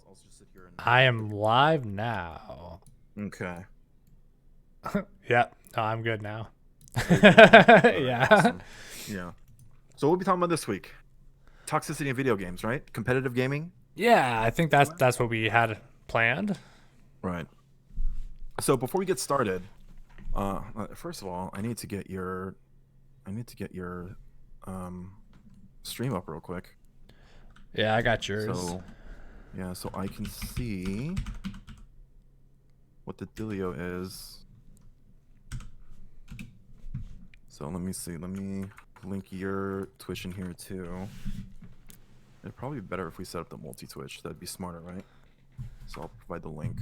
I'll just sit here and. I am live now. Okay. Yeah, no, I'm good now. Are you good now? All right. Yeah. Awesome. Yeah. So we'll be talking about this week. Toxicity in video games, right? Competitive gaming. Yeah, I think that's what we had planned. Right. So before we get started, first of all, I need to get your um, stream up real quick. Yeah, I got yours. So yeah, so I can see what the dealio is. So let me see. Let me link your Twitch in here too. It'd probably be better if we set up the multi-Twitch. That'd be smarter, right? So I'll provide the link.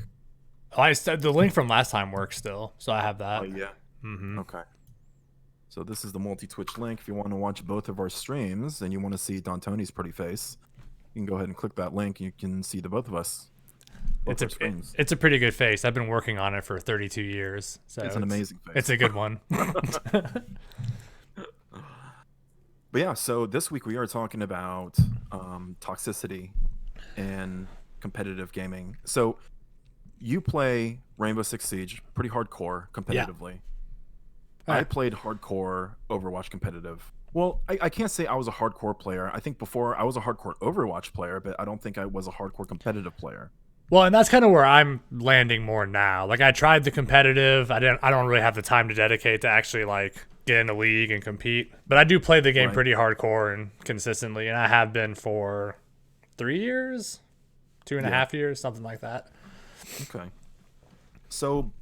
Oh, I said the link from last time works still, so I have Oh that. yeah. Mm-hmm. Okay. So this is the multi-Twitch link. If you want to watch both of our streams and you want to see Don Tony's pretty face, you can go ahead and click that link. You can see the both of us. Both our screens. It's a pretty good face. I've been working on it for 32 years, so It's an amazing face. It's a good one. But yeah, so this week we are talking about toxicity and competitive gaming. So you play Rainbow Six Siege pretty hardcore competitively. Yeah. I played hardcore Overwatch competitive. Well, I can't say I was a hardcore player. I think before I was a hardcore Overwatch player, but I don't think I was a hardcore competitive player. Well, and that's kind of where I'm landing more now. Like I tried the competitive. I don't really have the time to dedicate to actually like get in a league and compete. But I do play the game Right. pretty hardcore and consistently, and I have been for 3 years, 2.5 years, something like that. Okay. So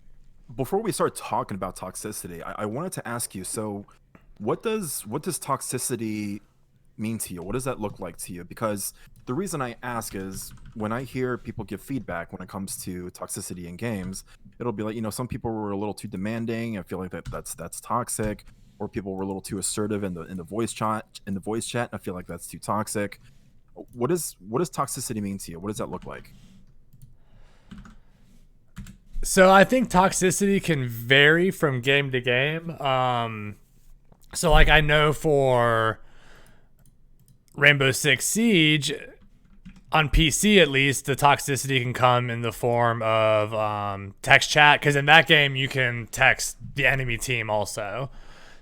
before we start talking about toxicity, I wanted to ask you, so what does toxicity mean to you? What does that look like to you? Because the reason I ask is when I hear people give feedback when it comes to toxicity in games, it'll be like, some people were a little too demanding. I feel like that's toxic, or people were a little too assertive in the voice chat. I feel like that's too toxic. What does toxicity mean to you? What does that look like? So I think toxicity can vary from game to game. So like I know for Rainbow Six Siege, on PC at least, the toxicity can come in the form of text chat, because in that game you can text the enemy team also.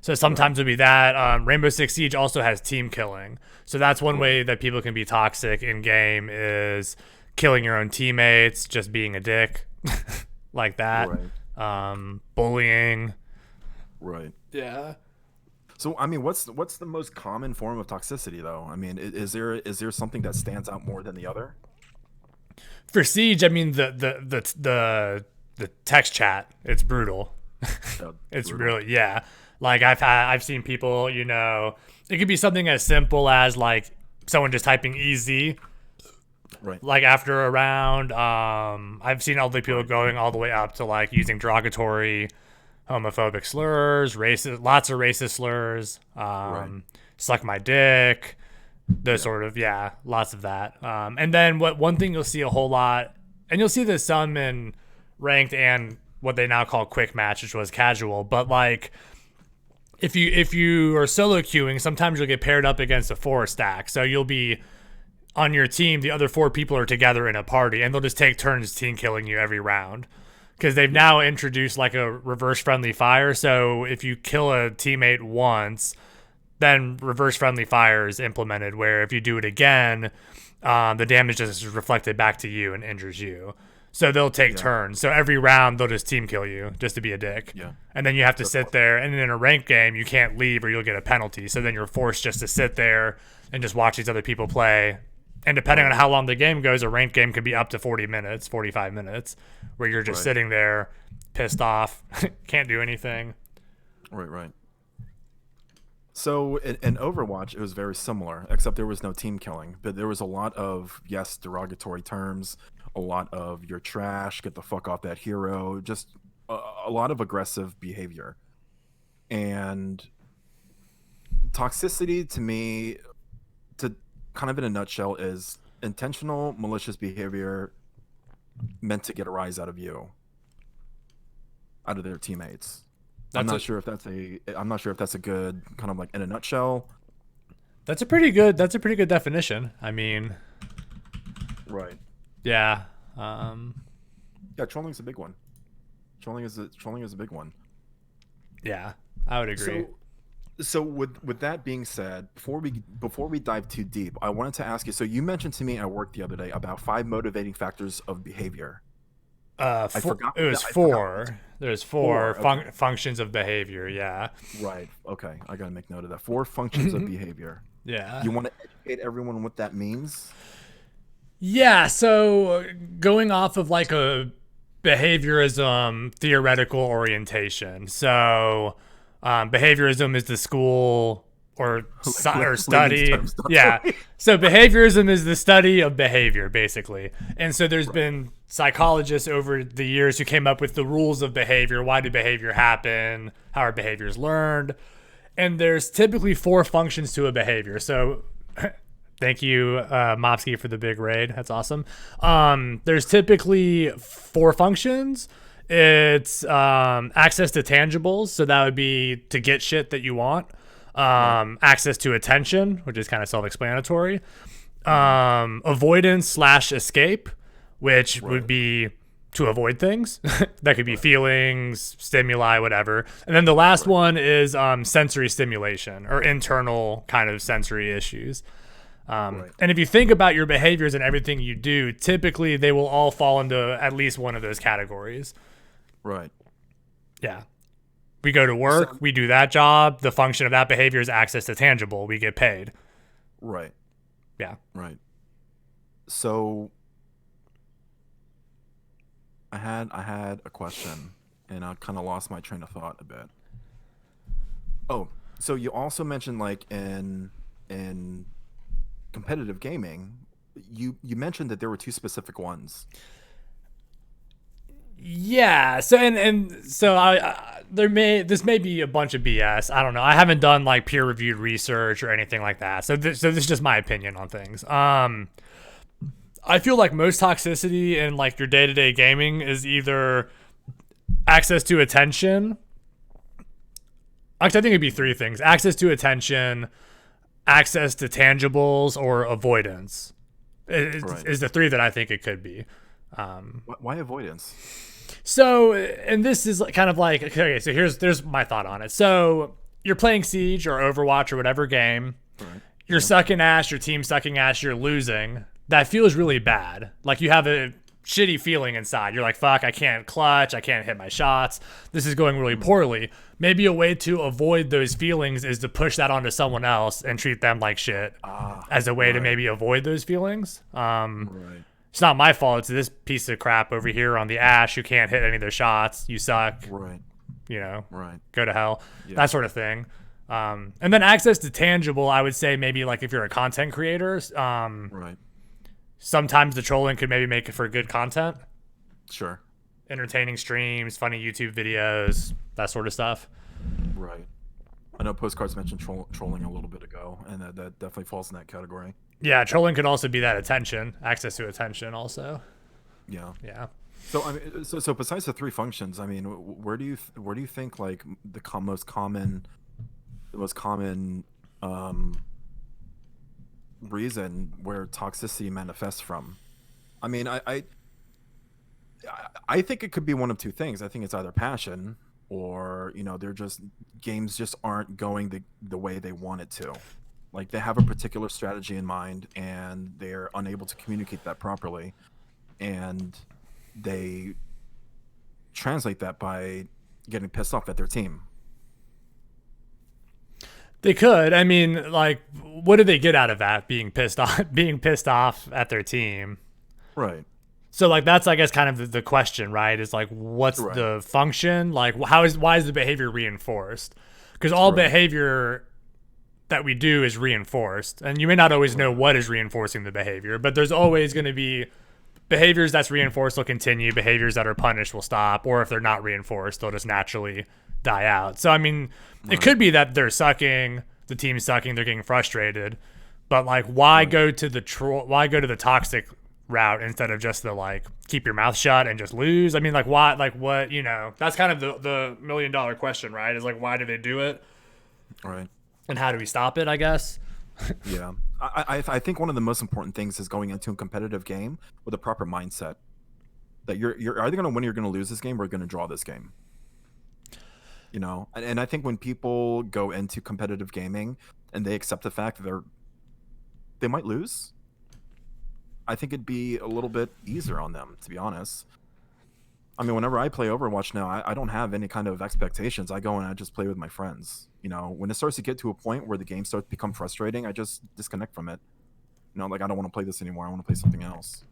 So sometimes it'll be that. Rainbow Six Siege also has team killing. So that's one way that people can be toxic in game, is killing your own teammates, just being a dick like that. Right. Bullying. Right. Yeah. So I mean, what's the most common form of toxicity, though? I mean, is there something that stands out more than the other? For Siege, I mean the text chat, it's brutal. It's Brutal. really, yeah. Like I've seen people, it could be something as simple as like someone just typing easy Right. like after a round. I've seen other people going all the way up to like using derogatory homophobic slurs, racist, lots of racist slurs, Right. suck my dick, those sort of, yeah, lots of that. And then one thing you'll see a whole lot, and you'll see this some in ranked and what they now call quick match, which was casual, but like if you are solo queuing, sometimes you'll get paired up against a 4 stack. So you'll be on your team, the other 4 people are together in a party, and they'll just take turns team killing you every round. Because they've now introduced like a reverse friendly fire. So if you kill a teammate once, then reverse friendly fire is implemented, where if you do it again, the damage is reflected back to you and injures you. So they'll take turns. So every round they'll just team kill you just to be a dick. Yeah. And then you have to sit there. And in a ranked game, you can't leave or you'll get a penalty. So then you're forced just to sit there and just watch these other people play. And depending on how long the game goes, a ranked game can be up to 40 minutes, 45 minutes, where you're just sitting there pissed off, can't do anything. Right. So in Overwatch, it was very similar, except there was no team killing. But there was a lot of, derogatory terms, a lot of "you're trash, get the fuck off that hero," just a lot of aggressive behavior. And toxicity, to me, to kind of in a nutshell, is intentional malicious behavior meant to get a rise out of you, out of their teammates. I'm not sure if that's a good kind of like in a nutshell. That's a pretty good definition. I mean, Right. Yeah. Yeah, trolling's a big one. Trolling is a big one. Yeah, I would agree. So so with that being said, before we dive too deep, I wanted to ask you. So you mentioned to me at work the other day about five motivating factors of behavior. I forgot. It was I forgot what four. There's four four. Okay, functions of behavior. Yeah. right. Okay, I gotta make note of that. Four functions of behavior. Yeah. You want to educate everyone what that means? Yeah. So going off of like a behaviorism theoretical orientation. So behaviorism is the school or Layman's study. terms, don't Yeah. worry. So behaviorism is the study of behavior, basically. And so there's Right. been psychologists over the years who came up with the rules of behavior. Why do behavior happen? How are behaviors learned? And there's typically four functions to a behavior. So thank you, Mopsky, for the big raid. That's awesome. There's typically four functions. It's access to tangibles. So that would be to get shit that you want. Access to attention, which is kind of self-explanatory. Avoidance / escape, which would be to avoid things. That could be feelings, stimuli, whatever. And then the last one is sensory stimulation or internal kind of sensory issues. And if you think about your behaviors and everything you do, typically they will all fall into at least one of those categories. Right. Yeah. We go to work, we do that job. The function of that behavior is access to tangible. We get paid. Right. Yeah. Right. So I had a question and I kind of lost my train of thought a bit. Oh, so you also mentioned like in competitive gaming, you mentioned that there were two specific ones. Yeah. So so this may be a bunch of BS. I don't know. I haven't done like peer reviewed research or anything like that. So this is just my opinion on things. I feel like most toxicity in like your day to day gaming is either access to attention. Actually, I think it'd be three things: access to attention, access to tangibles, or avoidance. Is the three that I think it could be. Why avoidance? So, and this is kind of like, okay, so there's my thought on it. So you're playing Siege or Overwatch or whatever game. Right. You're sucking ass, your team's sucking ass, you're losing. That feels really bad. Like you have a shitty feeling inside. You're like, fuck, I can't clutch, I can't hit my shots. This is going really poorly. Maybe a way to avoid those feelings is to push that onto someone else and treat them like shit as a way to maybe avoid those feelings. Right. It's not my fault. It's this piece of crap over here on the Ash who can't hit any of their shots. You suck. Right. You know, Right. go to hell. Yeah. That sort of thing. And then access to tangible, I would say maybe like if you're a content creator, Right. sometimes the trolling could maybe make it for good content, Sure. entertaining streams, funny YouTube videos, that sort of stuff. Right. I know Postcards mentioned trolling a little bit ago, and that definitely falls in that category. Yeah, trolling could also be that attention, access to attention also. Yeah. Yeah. So I mean, so besides the three functions, I mean, where do you think like the most common reason where toxicity manifests from? I mean, I think it could be one of two things. I think it's either passion or they're just games just aren't going the way they want it to. Like they have a particular strategy in mind and they're unable to communicate that properly, and they translate that by getting pissed off at their team. They could. I mean, like, what do they get out of that? Being pissed off at their team. Right. So, like, that's, I guess, kind of the question, right? Is like, what's the function? Like, why is the behavior reinforced? Because all behavior that we do is reinforced, and you may not always know what is reinforcing the behavior, but there's always going to be behaviors that's reinforced will continue, behaviors that are punished will stop, or if they're not reinforced, they'll just naturally die out. So I mean, it could be that they're sucking, the team's sucking, they're getting frustrated, but like, why go to the toxic route instead of just the like keep your mouth shut and just lose? I mean, like, why? Like, what? That's kind of the $1 million question, right? Is like, why do they do it? Right. And how do we stop it, I guess? Yeah. I think one of the most important things is going into a competitive game with a proper mindset that you're either going to win or you're going to lose this game or you're going to draw this game. You know, and I think when people go into competitive gaming and they accept the fact that they might lose, I think it'd be a little bit easier on them, to be honest. I mean, whenever I play Overwatch now, I don't have any kind of expectations. I go and I just play with my friends. You know, when it starts to get to a point where the game starts to become frustrating, I just disconnect from it. You know, like I don't want to play this anymore. I want to play something else.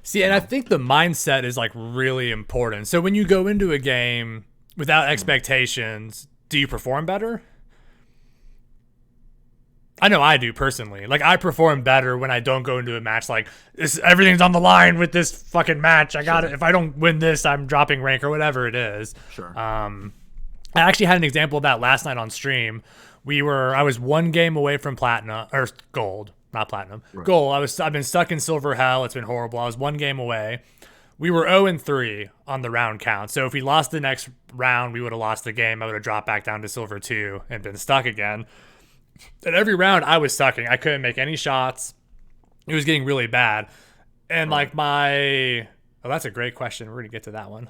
See, and I think the mindset is like really important. So when you go into a game without expectations, do you perform better? I know I do personally. Like I perform better when I don't go into a match like everything's on the line with this fucking match. I got it. If I don't win this, I'm dropping rank or whatever it is. Sure. I actually had an example of that last night on stream. I was one game away from platinum or gold, not platinum. Right. Gold. I've been stuck in silver hell. It's been horrible. I was one game away. We were 0-3 on the round count. So if we lost the next round, we would have lost the game. I would have dropped back down to silver 2 and been stuck again. And every round I was sucking. I couldn't make any shots. It was getting really bad. And like that's a great question. We're going to get to that one.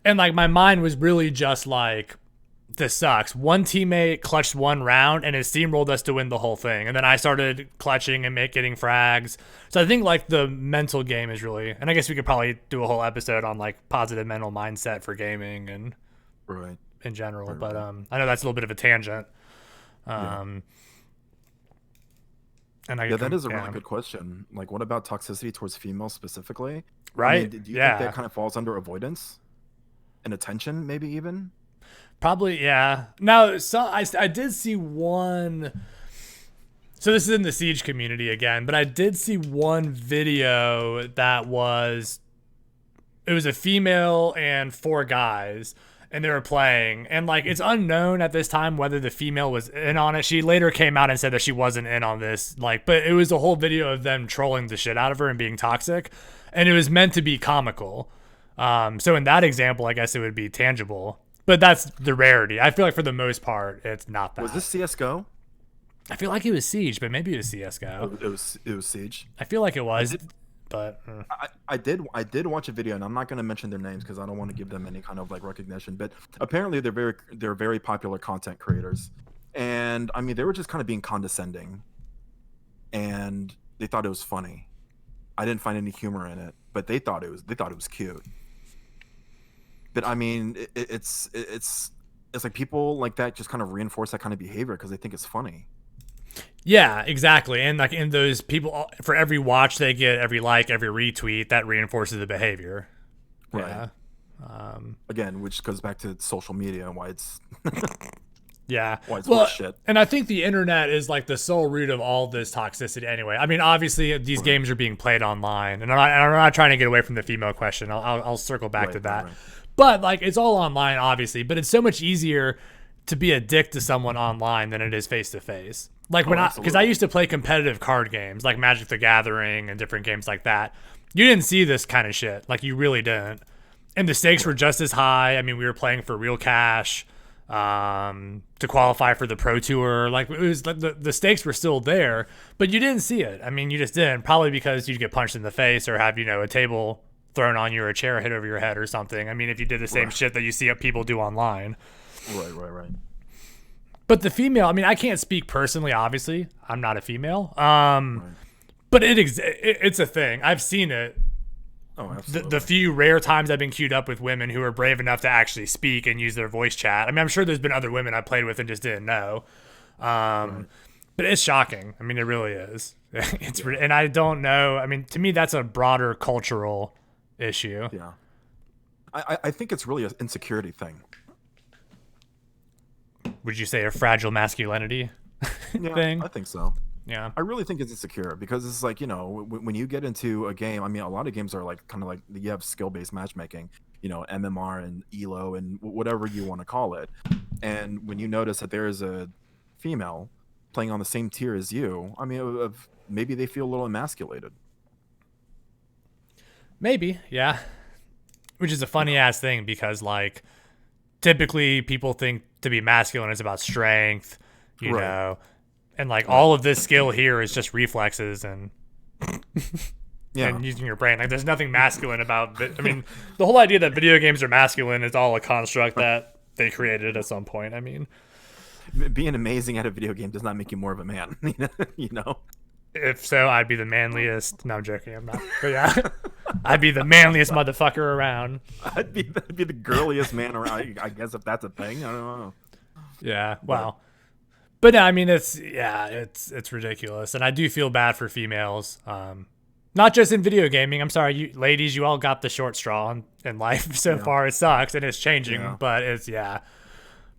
And like my mind was really just like, this sucks. One teammate clutched one round and it steamrolled us to win the whole thing. And then I started clutching and getting frags. So I think like the mental game is really, and I guess we could probably do a whole episode on like positive mental mindset for gaming and in general. But I know that's a little bit of a tangent. And that is a really good question. Like, what about toxicity towards females specifically? Right? I mean, do you think that kind of falls under avoidance and attention, maybe even? Probably, yeah. Now, so I did see one. So this is in the Siege community again, but I did see one video that it was a female and 4 guys. And they were playing, and like it's unknown at this time whether the female was in on it. She later came out and said that she wasn't in on this, like, but it was a whole video of them trolling the shit out of her and being toxic, and it was meant to be comical. So in that example, I guess it would be tangible, but that's the rarity. I feel like for the most part, it's not that. Was this CS:GO? I feel like it was Siege, but maybe it was CS:GO. It was Siege. I feel like it was. But I did watch a video, and I'm not going to mention their names because I don't want to give them any kind of like recognition. But apparently, they're very popular content creators, and I mean they were just kind of being condescending, and they thought it was funny. I didn't find any humor in it, but they thought it was cute. But I mean, it's like people like that just kind of reinforce that kind of behavior because they think it's funny. Yeah, exactly. And like in those people, for every watch they get, every like, every retweet, that reinforces the behavior. Right. Yeah. Again, which goes back to social media and why it's yeah. Why it's shit. And I think the internet is like the sole root of all this toxicity anyway. I mean, obviously these games are being played online, and I'm not trying to get away from the female question. I'll circle back to that. Right. But like it's all online, obviously. But it's so much easier to be a dick to someone online than it is face to face. Like because I used to play competitive card games like Magic the Gathering and different games like that. You didn't see this kind of shit. Like you really didn't. And the stakes were just as high. I mean, we were playing for real cash to qualify for the Pro Tour. Like it was like the stakes were still there, but you didn't see it. I mean, you just didn't. Probably because you'd get punched in the face or have, a table thrown on you or a chair hit over your head or something. I mean, if you did the same shit that you see people do online. Right. But the female, I mean, I can't speak personally, obviously. I'm not a female. But it's a thing. I've seen it. Oh, absolutely. The few rare times I've been queued up with women who are brave enough to actually speak and use their voice chat. I mean, I'm sure there's been other women I played with and just didn't know. But it's shocking. I mean, it really is. And I don't know. I mean, to me, that's a broader cultural issue. Yeah. I think it's really an insecurity thing. Would you say a fragile masculinity thing? I think so. Yeah. I really think it's insecure because it's like, when you get into a game, I mean, a lot of games are like kind of like you have skill-based matchmaking, MMR and ELO and whatever you want to call it. And when you notice that there is a female playing on the same tier as you, I mean, maybe they feel a little emasculated. Maybe, yeah. Which is a funny ass thing because like typically people think to be masculine is about strength, you know, And like Right. all of this skill here is just reflexes and Yeah. using your brain. Like there's nothing masculine about it. I mean, the whole idea that video games are masculine is all a construct that they created at some point. I mean, Being amazing at a video game does not make you more of a man. You know. if so, I'd be the manliest. No, I'm joking. I'm not. But yeah, I'd be the manliest motherfucker around. I'd be the girliest man around. I guess if that's a thing. I don't know. Yeah. Wow. But no, I mean, it's ridiculous, and I do feel bad for females. Not just in video gaming. I'm sorry, you ladies, you all got the short straw in life so far. It sucks, and it's changing, but it's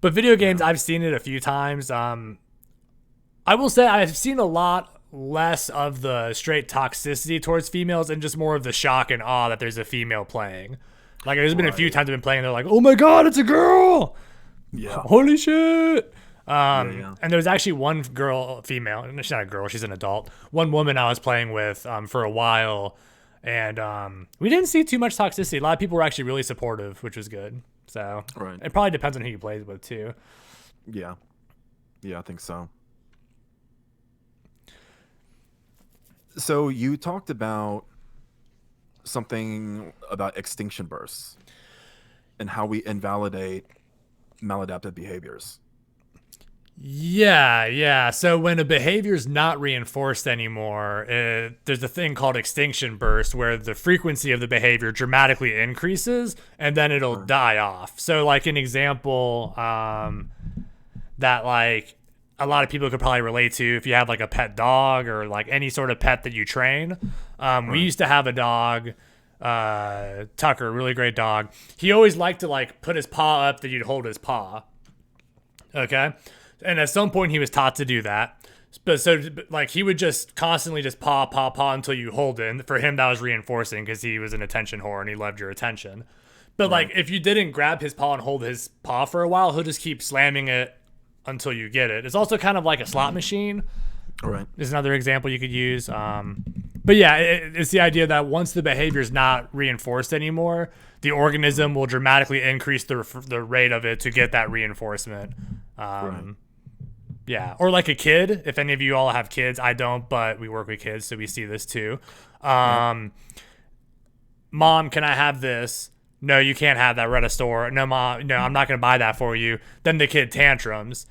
But video games, I've seen it a few times. I will say I've seen a lot less of the straight toxicity towards females and just more of the shock and awe that there's a female playing. Like there's been a few times I've been playing, and they're like, "Oh my god, it's a girl! Yeah. Holy shit!" Yeah. And there was actually one girl, female, and she's not a girl, she's an adult. One woman I was playing with for a while, and we didn't see too much toxicity. A lot of people were actually really supportive, which was good. So it probably depends on who you play with too. Yeah. Yeah, I think so. So you talked about something about extinction bursts and how we invalidate maladaptive behaviors. Yeah. So when a behavior is not reinforced anymore, there's a thing called extinction burst where the frequency of the behavior dramatically increases and then it'll die off. So like an example that like a lot of people could probably relate to if you have like a pet dog or like any sort of pet that you train. We used to have a dog, Tucker, really great dog. He always liked to like put his paw up that you'd hold his paw. Okay. And at some point he was taught to do that. But so like he would just constantly just paw until you hold it. And for him that was reinforcing because he was an attention whore and he loved your attention. But like if you didn't grab his paw and hold his paw for a while, he'll just keep slamming it until you get it. It's also kind of like a slot machine. Right. Is another example you could use. But yeah, it's the idea that once the behavior is not reinforced anymore, the organism will dramatically increase the rate of it to get that reinforcement. Yeah, or like a kid. If any of you all have kids, I don't, but we work with kids, so we see this too. Mom, can I have this? No, you can't have that. We're at a store. No, Mom, no, I'm not going to buy that for you. Then the kid tantrums.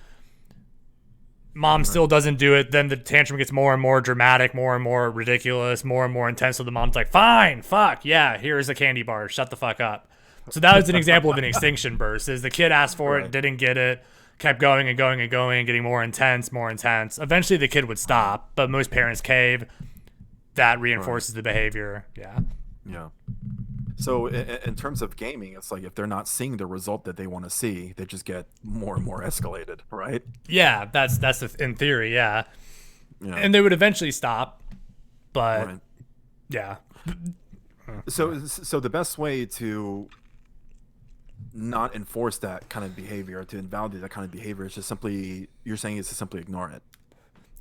Mom still doesn't do it. Then the tantrum gets more and more dramatic, more and more ridiculous, more and more intense. So the mom's like, fine, fuck, yeah, here's a candy bar. Shut the fuck up. So that was an example of an extinction burst. Is the kid asked for it, didn't get it, kept going and going and going, getting more intense, more intense. Eventually the kid would stop, but most parents cave. That reinforces the behavior. Yeah. Yeah. So in terms of gaming, it's like if they're not seeing the result that they want to see, they just get more and more escalated, right? Yeah, that's in theory, yeah. And they would eventually stop, but yeah. So the best way to not enforce that kind of behavior, to invalidate that kind of behavior, is just simply, you're saying, is to simply ignore it.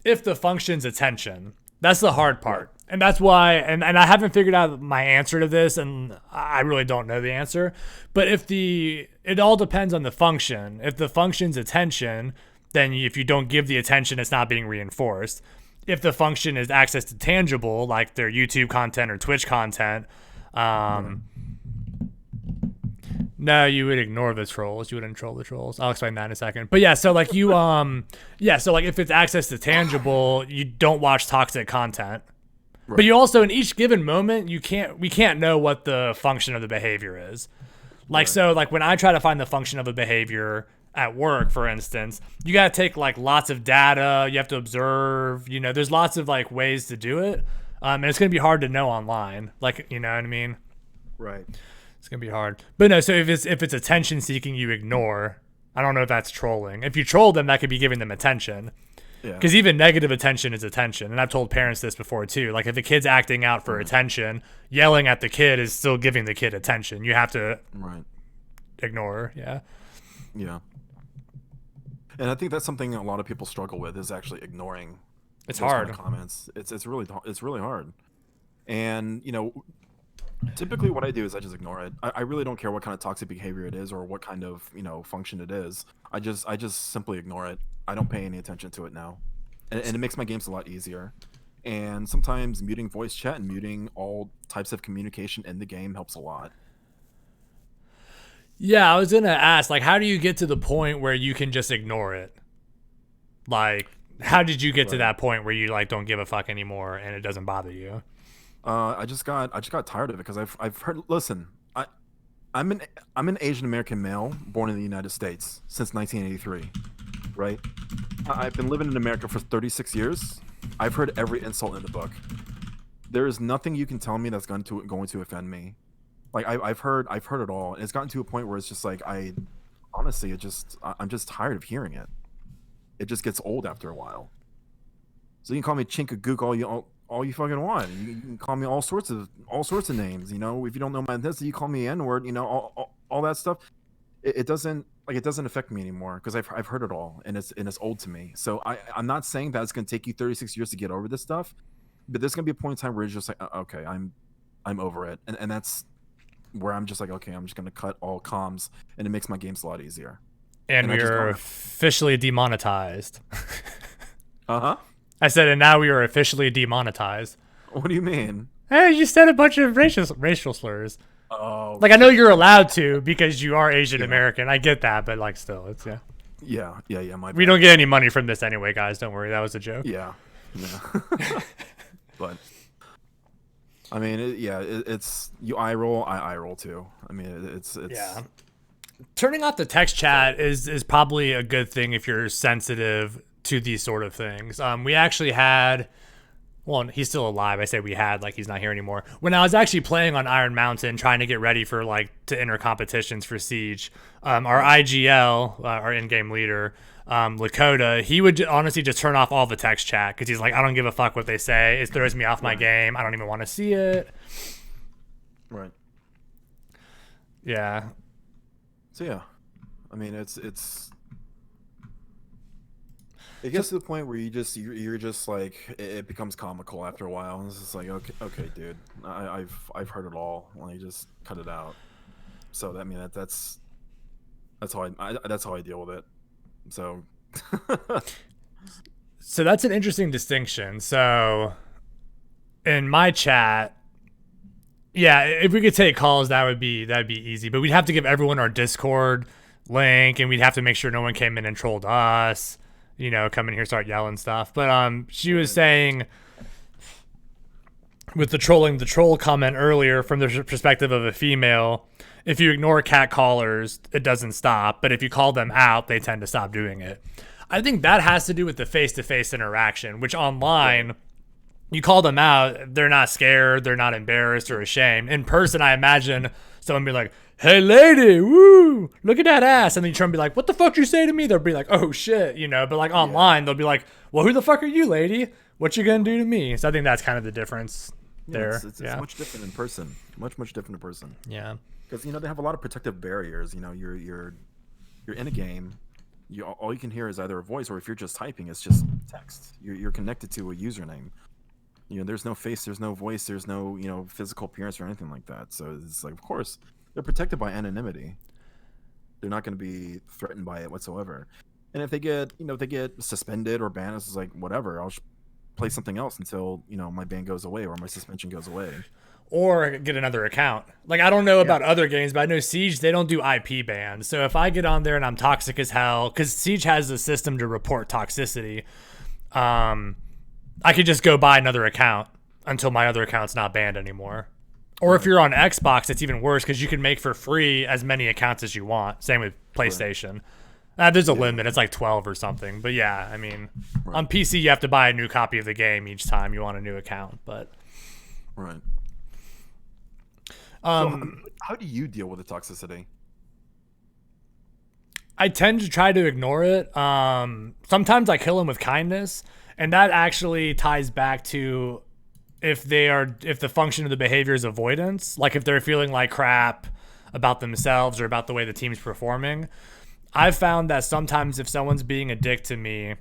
If the function's attention. That's the hard part. And that's why, and I haven't figured out my answer to this, and I really don't know the answer. But it all depends on the function. If the function's attention, then if you don't give the attention, it's not being reinforced. If the function is access to tangible, like their YouTube content or Twitch content, no, you would ignore the trolls. You wouldn't troll the trolls. I'll explain that in a second. But yeah, so like you, so like if it's access to tangible, you don't watch toxic content. But you also, in each given moment, we can't know what the function of the behavior is. Like, so like when I try to find the function of a behavior at work, for instance, you got to take like lots of data. You have to observe, there's lots of like ways to do it. And it's going to be hard to know online. Like, you know what I mean? Right. It's going to be hard. But no, so if it's attention seeking, you ignore. I don't know if that's trolling. If you troll them, that could be giving them attention. Because even negative attention is attention. And I've told parents this before too. Like if the kid's acting out for attention, yelling at the kid is still giving the kid attention. You have to ignore. Yeah. Yeah. And I think that's something a lot of people struggle with, is actually ignoring. It's hard. Kind of comments. It's really hard. And typically what I do is I just ignore it. I really don't care what kind of toxic behavior it is or what kind of function it is. I just simply ignore it. I don't pay any attention to it now. and it makes my games a lot easier. And sometimes muting voice chat and muting all types of communication in the game helps a lot. Yeah, I was gonna ask, like, how do you get to the point where you can just ignore it? Like, how did you get to Right. that point where you like don't give a fuck anymore and it doesn't bother you? I just got tired of it because I've heard. Listen, I'm an I'm an Asian American male born in the United States since 1983. Right. I've been living in America for 36 years. I've heard every insult in the book. There is nothing you can tell me that's going to offend me. Like I've heard it all, and it's gotten to a point where it's just like I honestly I'm just tired of hearing it. It just gets old after a while. So you can call me Chinkagook all you fucking want. You can call me all sorts of names. You know, if you don't know my ethnicity, you call me N word. You know, all that stuff. It doesn't affect me anymore because I've heard it all, and it's old to me. So I'm not saying that it's gonna take you 36 years to get over this stuff, but there's gonna be a point in time where you're just like, okay, I'm over it, and that's where I'm just like, okay, I'm just gonna cut all comms, and it makes my games a lot easier. And And I we just are don't. officially demonetized. Uh huh. I said, and now we are officially demonetized. What do you mean? Hey, you said a bunch of racial slurs. Oh, Like, I know you're allowed to because you are Asian yeah, American. I get that, but like, still, it's yeah. yeah. My We bad. don't get any money from this anyway, guys. Don't worry, that was a joke. Yeah, yeah. But I mean, it's you eye roll, I eye roll too. I mean, it's Yeah. Turning off the text chat is probably a good thing if you're sensitive to these sort of things. We actually had, well, he's still alive. I say we had, like he's not here anymore. When I was actually playing on Iron Mountain, trying to get ready for like to enter competitions for Siege, our IGL, our in-game leader, Lakota, he would honestly just turn off all the text chat because he's like, I don't give a fuck what they say. It throws me off my right, game. I don't even want to see it. right. Yeah. So yeah, I mean, it gets to the point where you're just like it becomes comical after a while. And it's just like okay, dude, I've heard it all. Let me just cut it out. So I mean that's how that's how I deal with it. So So that's an interesting distinction. So in my chat, yeah, if we could take calls, that'd be easy. But we'd have to give everyone our Discord link, and we'd have to make sure no one came in and trolled us. You know, come in here, start yelling stuff. But she was saying with the troll comment earlier from the perspective of a female, if you ignore cat callers, it doesn't stop. But if you call them out, they tend to stop doing it. I think that has to do with the face-to-face interaction, which online, you call them out, they're not scared, they're not embarrassed or ashamed. In person, I imagine someone be like, hey, lady, woo, look at that ass. And then you try and be like, what the fuck you say to me? They'll be like, oh, shit, you know. But like online, they'll be like, well, who the fuck are you, lady? What you gonna do to me? So I think that's kind of the difference there. it's much different in person. Much different in person. Yeah. Because they have a lot of protective barriers. You're in a game. All you can hear is either a voice, or if you're just typing, it's just text. You're connected to a username. There's no face, there's no voice, there's no physical appearance or anything like that. So it's like, of course, they're protected by anonymity. They're not going to be threatened by it whatsoever. And if they get suspended or banned, it's like whatever. I'll play something else until my ban goes away or my suspension goes away. Or get another account. Like, I don't know about other games, but I know Siege, they don't do IP bans. So if I get on there and I'm toxic as hell, because Siege has a system to report toxicity, I could just go buy another account until my other account's not banned anymore. Or if you're on Xbox, it's even worse because you can make for free as many accounts as you want. Same with PlayStation. There's a limit. It's like 12 or something. But yeah, I mean, on PC, you have to buy a new copy of the game each time you want a new account. But Right. So how do you deal with the toxicity? I tend to try to ignore it. Sometimes I kill them with kindness, and that actually ties back to if the function of the behavior is avoidance, like if they're feeling like crap about themselves or about the way the team's performing. I've found that sometimes if someone's being a dick to me,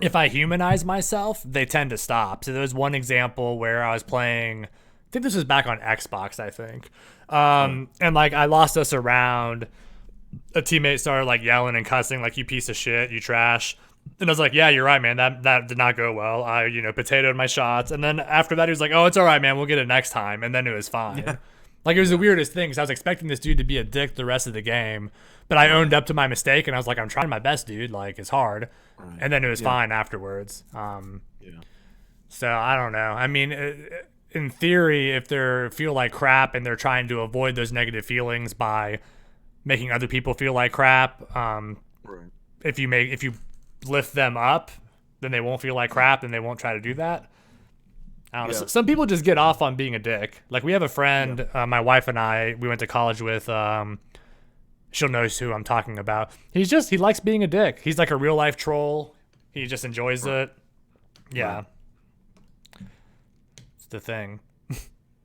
if I humanize myself, they tend to stop. So there was one example where I was playing, I think this was back on Xbox, I think. And like I lost us a round. A teammate started like yelling and cussing like, you piece of shit, you trash. And I was like, yeah, you're right, man. That did not go well. I, potatoed my shots. And then after that, he was like, oh, it's all right, man. We'll get it next time. And then it was fine. Yeah. Like, it was the Yeah. weirdest thing because I was expecting this dude to be a dick the rest of the game. But I owned Right. up to my mistake and I was like, I'm trying my best, dude. Like, it's hard. Right. And then it was Yeah. fine afterwards. Yeah. So I don't know. I mean, in theory, if they feel like crap and they're trying to avoid those negative feelings by making other people feel like crap, Right. if you lift them up, then they won't feel like crap and they won't try to do that. I don't know. Yeah. Some people just get off on being a dick. Like we have a friend, my wife and I, we went to college with. She'll know who I'm talking about. He likes being a dick. He's like a real life troll. He just enjoys it. Yeah, Right. it's the thing.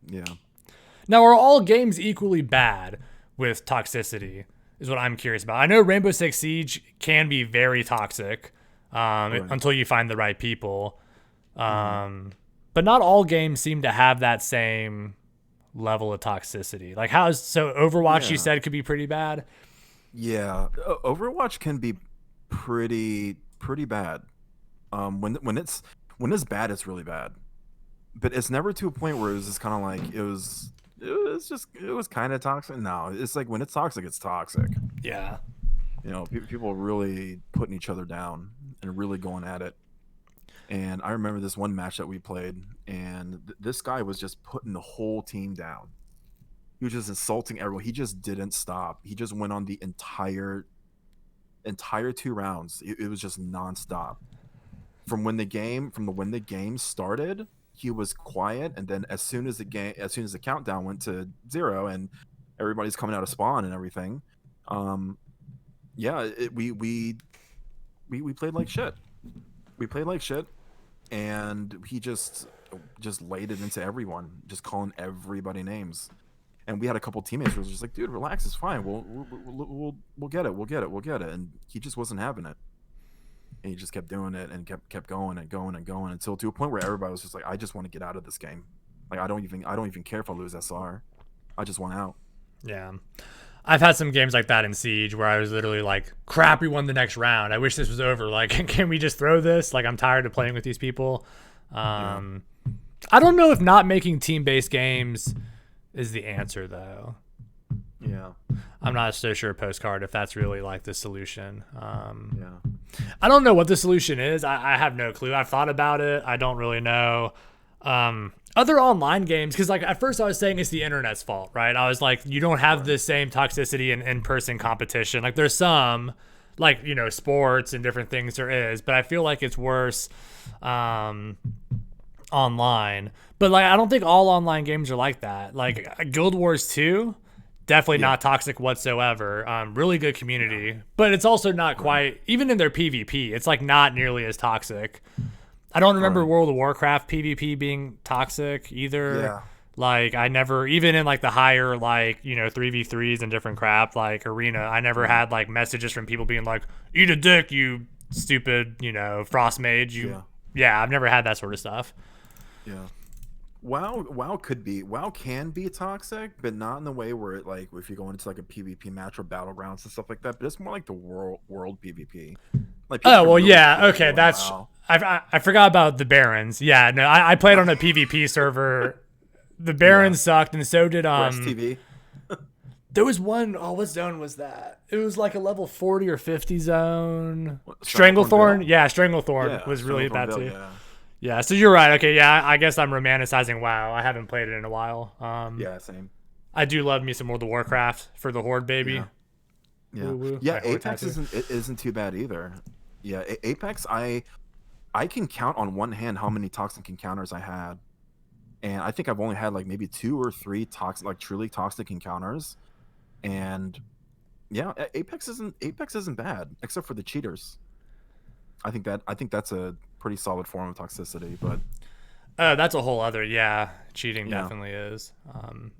Yeah. Now, are all games equally bad with toxicity? Is what I'm curious about. I know Rainbow Six Siege can be very toxic until you find the right people. But not all games seem to have that same level of toxicity. Like so Overwatch you Yeah. said could be pretty bad. Yeah. Overwatch can be pretty bad. When it's bad, it's really bad. But it's never to a point where it was just kind of like it was kind of toxic. No, it's like when it's toxic, it's toxic. Yeah. People really putting each other down and really going at it. And I remember this one match that we played, and this guy was just putting the whole team down. He was just insulting everyone. He just didn't stop. He just went on the entire 2 rounds. It was just nonstop. From when the game started, he was quiet, and then as soon as the countdown went to 0 and everybody's coming out of spawn and everything, we played like shit. We played like shit, and he just laid it into everyone, just calling everybody names. And we had a couple teammates who was just like, "Dude, relax, it's fine. We'll get it. We'll get it. We'll get it." And he just wasn't having it. And he just kept doing it and kept going and going and going until to a point where everybody was just like, "I just want to get out of this game. Like I don't even care if I lose SR. I just want out." Yeah. I've had some games like that in Siege where I was literally like, crap, we won the next round. I wish this was over. Like, can we just throw this? Like, I'm tired of playing with these people. I don't know if not making team-based games is the answer, though. Yeah. I'm not so sure, Postcard, if that's really like the solution. Yeah. I don't know what the solution is. I have no clue. I've thought about it. I don't really know. Other online games, because like at first I was saying it's the internet's fault, right? I was like, you don't have the same toxicity in in-person competition. Like there's some, like, sports and different things there is, but I feel like it's worse online. But like I don't think all online games are like that. Like Guild Wars 2, definitely not toxic whatsoever. Really good community, but it's also not quite, even in their PvP, it's like not nearly as toxic. I don't remember World of Warcraft PvP being toxic either. Yeah. Like I never, even in like the higher like 3v3s and different crap like arena, I never had like messages from people being like, "Eat a dick, you stupid frost mage." I've never had that sort of stuff. Yeah. WoW can be toxic, but not in the way where it, like, if you're going into like a PvP match or battlegrounds and stuff like that. But it's more like the world PvP. Like, Oh well, really yeah, feel okay, it that's WoW. I forgot about the Barons. Yeah, no, I played on a PvP server. The Barons sucked, and so did Quest TV. There was one, what zone was that? It was like a level 40 or 50 zone. Stranglethorn Stranglethorn? Ville? Yeah, Stranglethorn Yeah, was really Stranglethorn bad Ville, too. Yeah. Yeah, so you're right. Okay, yeah, I guess I'm romanticizing WoW. I haven't played it in a while. Yeah, same. I do love me some World of Warcraft for the Horde, baby. Yeah. Yeah, Woo woo. yeah. My Horde Apex tattoo. isn't too bad either. Yeah, Apex. I can count on one hand how many toxic encounters I had, and I think I've only had like maybe 2 or 3 truly toxic encounters, and yeah, Apex isn't bad except for the cheaters. I think that's a pretty solid form of toxicity, but Oh, that's a whole other, cheating Yeah. definitely is.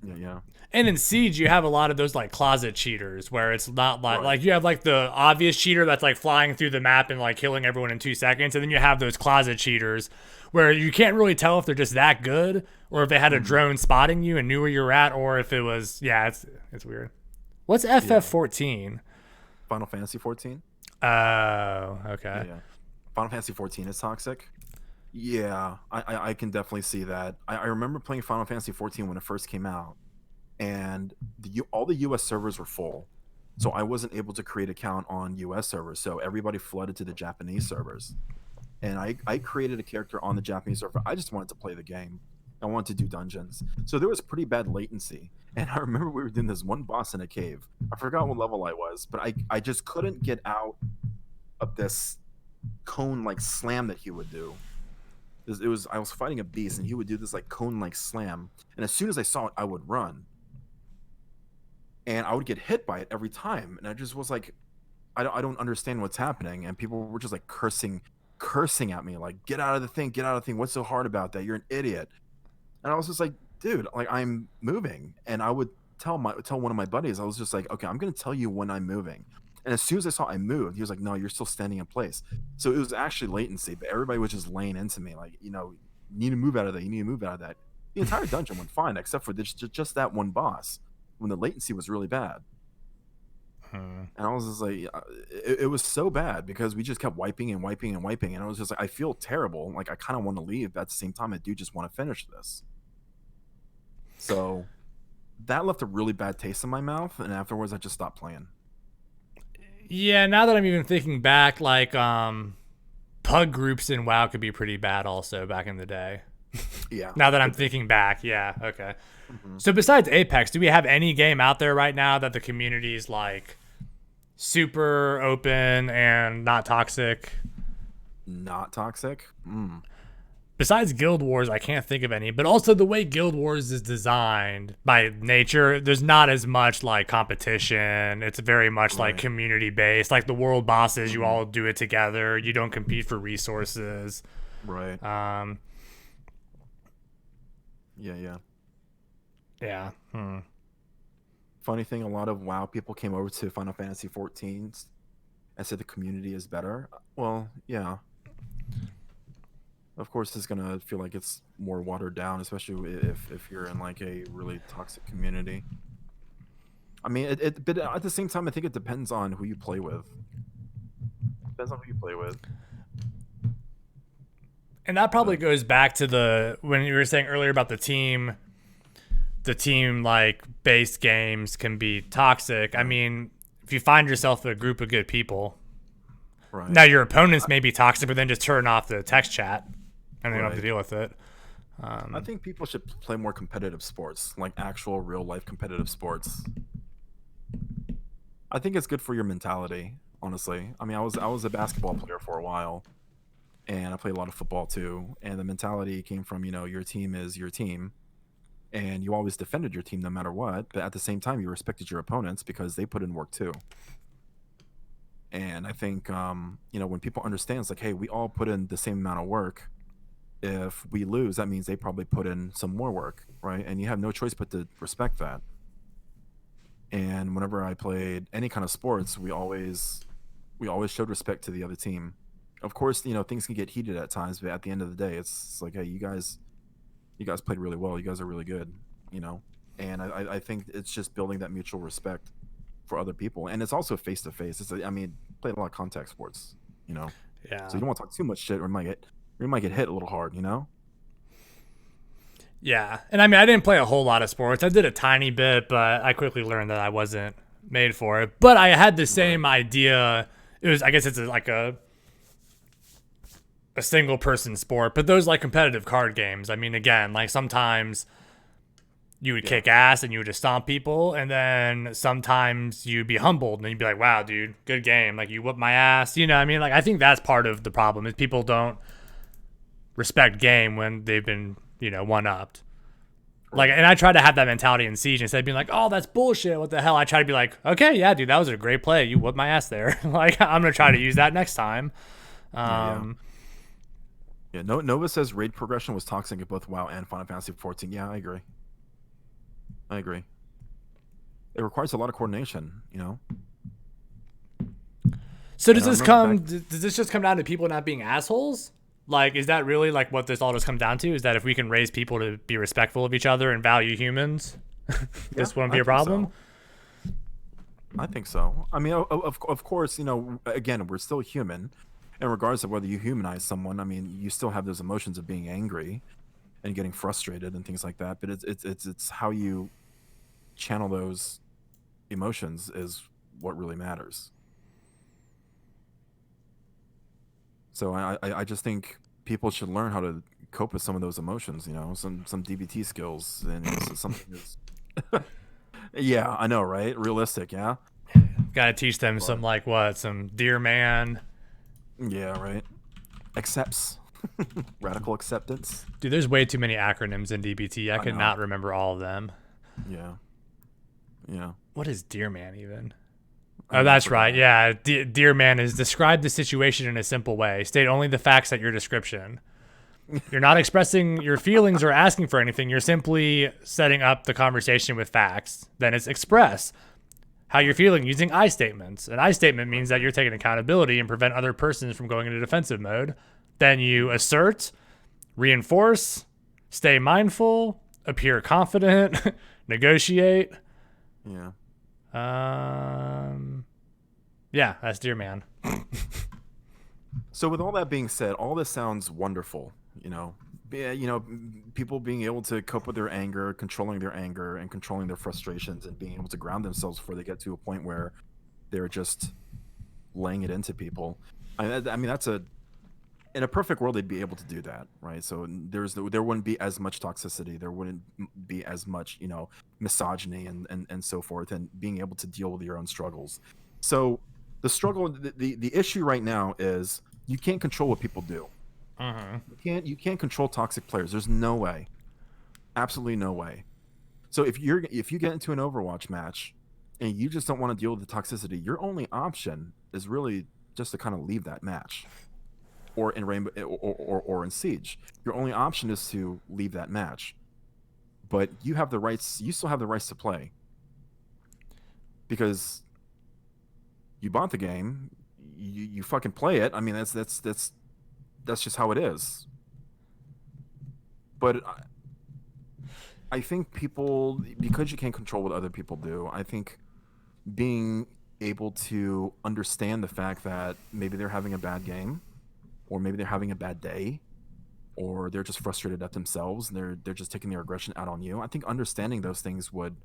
yeah. And in Siege, you have a lot of those like closet cheaters where it's not like Right. like you have like the obvious cheater that's like flying through the map and like killing everyone in 2 seconds, and then you have those closet cheaters where you can't really tell if they're just that good or if they had a drone spotting you and knew where you were at, or if it was it's weird. What's FF14? Final Fantasy 14. Oh, okay. Yeah. Final Fantasy 14 is toxic. Yeah, I can definitely see that. I remember playing Final Fantasy 14 when it first came out, and all the US servers were full. So I wasn't able to create an account on US servers. So everybody flooded to the Japanese servers. And I created a character on the Japanese server. I just wanted to play the game. I wanted to do dungeons. So there was pretty bad latency. And I remember we were doing this one boss in a cave. I forgot what level I was, but I just couldn't get out of this cone like slam that he would do. It was I was fighting a beast and he would do this like cone like slam. And as soon as I saw it, I would run. And I would get hit by it every time. And I just was like, I don't understand what's happening. And people were just like cursing at me, like, get out of the thing, get out of the thing. What's so hard about that? You're an idiot. And I was just like, dude, like I'm moving. And I would tell one of my buddies, I was just like, okay, I'm gonna tell you when I'm moving. And as soon as I saw I moved, he was like, no, you're still standing in place. So it was actually latency, but everybody was just laying into me, like, you know, you need to move out of that, you need to move out of that. The entire dungeon went fine, except for just that one boss when the latency was really bad. And I was just like, it was so bad because we just kept wiping and wiping and wiping. And I was just like, I feel terrible. Like, I kind of want to leave, but at the same time, I do just want to finish this. So that left a really bad taste in my mouth. And afterwards, I just stopped playing. Yeah, now that I'm even thinking back, like, pug groups in WoW could be pretty bad also back in the day. Yeah. Now that I'm thinking back, yeah, okay. Mm-hmm. So besides Apex, do we have any game out there right now that the community's like super open and not toxic? Not toxic? Besides Guild Wars, I can't think of any. But also the way Guild Wars is designed by nature, there's not as much like competition. It's very much like community based. Like the world bosses, you all do it together. You don't compete for resources. Right. Yeah. Yeah. Funny thing, a lot of WoW people came over to Final Fantasy 14 and said the community is better. Well, yeah. Of course, it's gonna feel like it's more watered down, especially if you're in like a really toxic community. I mean, but at the same time, I think it depends on who you play with. Depends on who you play with. And that probably goes back to when you were saying earlier about the team like based games can be toxic. I mean, if you find yourself a group of good people, right. Now your opponents may be toxic, but then just turn off the text chat and they don't have to deal with it. I think people should play more competitive sports, like actual real life competitive sports. I think it's good for your mentality, honestly. I mean, I was a basketball player for a while, and I played a lot of football too. And the mentality came from, you know, your team is your team, and you always defended your team no matter what. But at the same time, you respected your opponents because they put in work too. And I think, you know, when people understand, it's like, hey, we all put in the same amount of work. If we lose, that means they probably put in some more work, right? And you have no choice but to respect that. And whenever I played any kind of sports, we always showed respect to the other team. Of course, you know, things can get heated at times, but at the end of the day, it's like, hey, you guys played really well. You guys are really good, you know. And I think it's just building that mutual respect for other people, and it's also face to face. I mean, played a lot of contact sports, you know. Yeah. So you don't want to talk too much shit, or you might get hit a little hard, you know. Yeah, and I mean, I didn't play a whole lot of sports. I did a tiny bit, but I quickly learned that I wasn't made for it. But I had the same idea. It was, I guess, it's like a single person sport, but those like competitive card games. I mean, again, like sometimes you would kick ass and you would just stomp people, and then sometimes you'd be humbled and you'd be like, wow, dude, good game, like you whooped my ass, you know what I mean? Like, I think that's part of the problem is people don't respect game when they've been, you know, one-upped. Like, and I try to have that mentality in Siege instead of being like, oh, that's bullshit, what the hell. I try to be like, okay, yeah, dude, that was a great play, you whooped my ass there. Like, I'm gonna try to use that next time. Nova says raid progression was toxic in both WoW and Final Fantasy 14. Yeah, I agree. It requires a lot of coordination, you know. So does this just come down to people not being assholes? Like, is that really like what this all just comes down to? Is that if we can raise people to be respectful of each other and value humans, this won't be a problem? I think so. I mean, of course, you know, again, we're still human. and regardless of whether you humanize someone, I mean, you still have those emotions of being angry and getting frustrated and things like that. But it's how you channel those emotions is what really matters. So I just think people should learn how to cope with some of those emotions. You know, some DBT skills and something is. Yeah, I know, right? Realistic, yeah. Gotta teach them But some, like, what? Some dear man. yeah, right. Accepts radical acceptance. Dude, there's way too many acronyms in DBT. I I could know. not remember all of them. Yeah, yeah. What is dear man even? I Oh, don't know. I that's right. forgot. Yeah. Dear man is describe the situation in a simple way. State only the facts at your description. You're not expressing your feelings or asking for anything. You're simply setting up the conversation with facts. Then it's express how you're feeling using I statements. An I statement means that you're taking accountability and prevent other persons from going into defensive mode. Then you assert, reinforce, stay mindful, appear confident, negotiate. Yeah. Yeah, that's dear man. So with all that being said, all this sounds wonderful. You know, people being able to cope with their anger, controlling their anger, and controlling their frustrations, and being able to ground themselves before they get to a point where they're just laying it into people. I mean, that's a in a perfect world they'd be able to do that, right? So there wouldn't be as much toxicity, there wouldn't be as much misogyny and so forth, and being able to deal with your own struggles. So the struggle, the issue right now is you can't control what people do. You can't control toxic players. There's no way, absolutely no way. So if you get into an Overwatch match and you just don't want to deal with the toxicity, your only option is really just to kind of leave that match, or in Rainbow, or in Siege. Your only option is to leave that match. But you have the rights. You still have the rights to play because you bought the game. You fucking play it. I mean, that's just how it is. But I think people, because you can't control what other people do, I think being able to understand the fact that maybe they're having a bad game, or maybe they're having a bad day, or they're just frustrated at themselves and they're just taking their aggression out on you. I think understanding those things would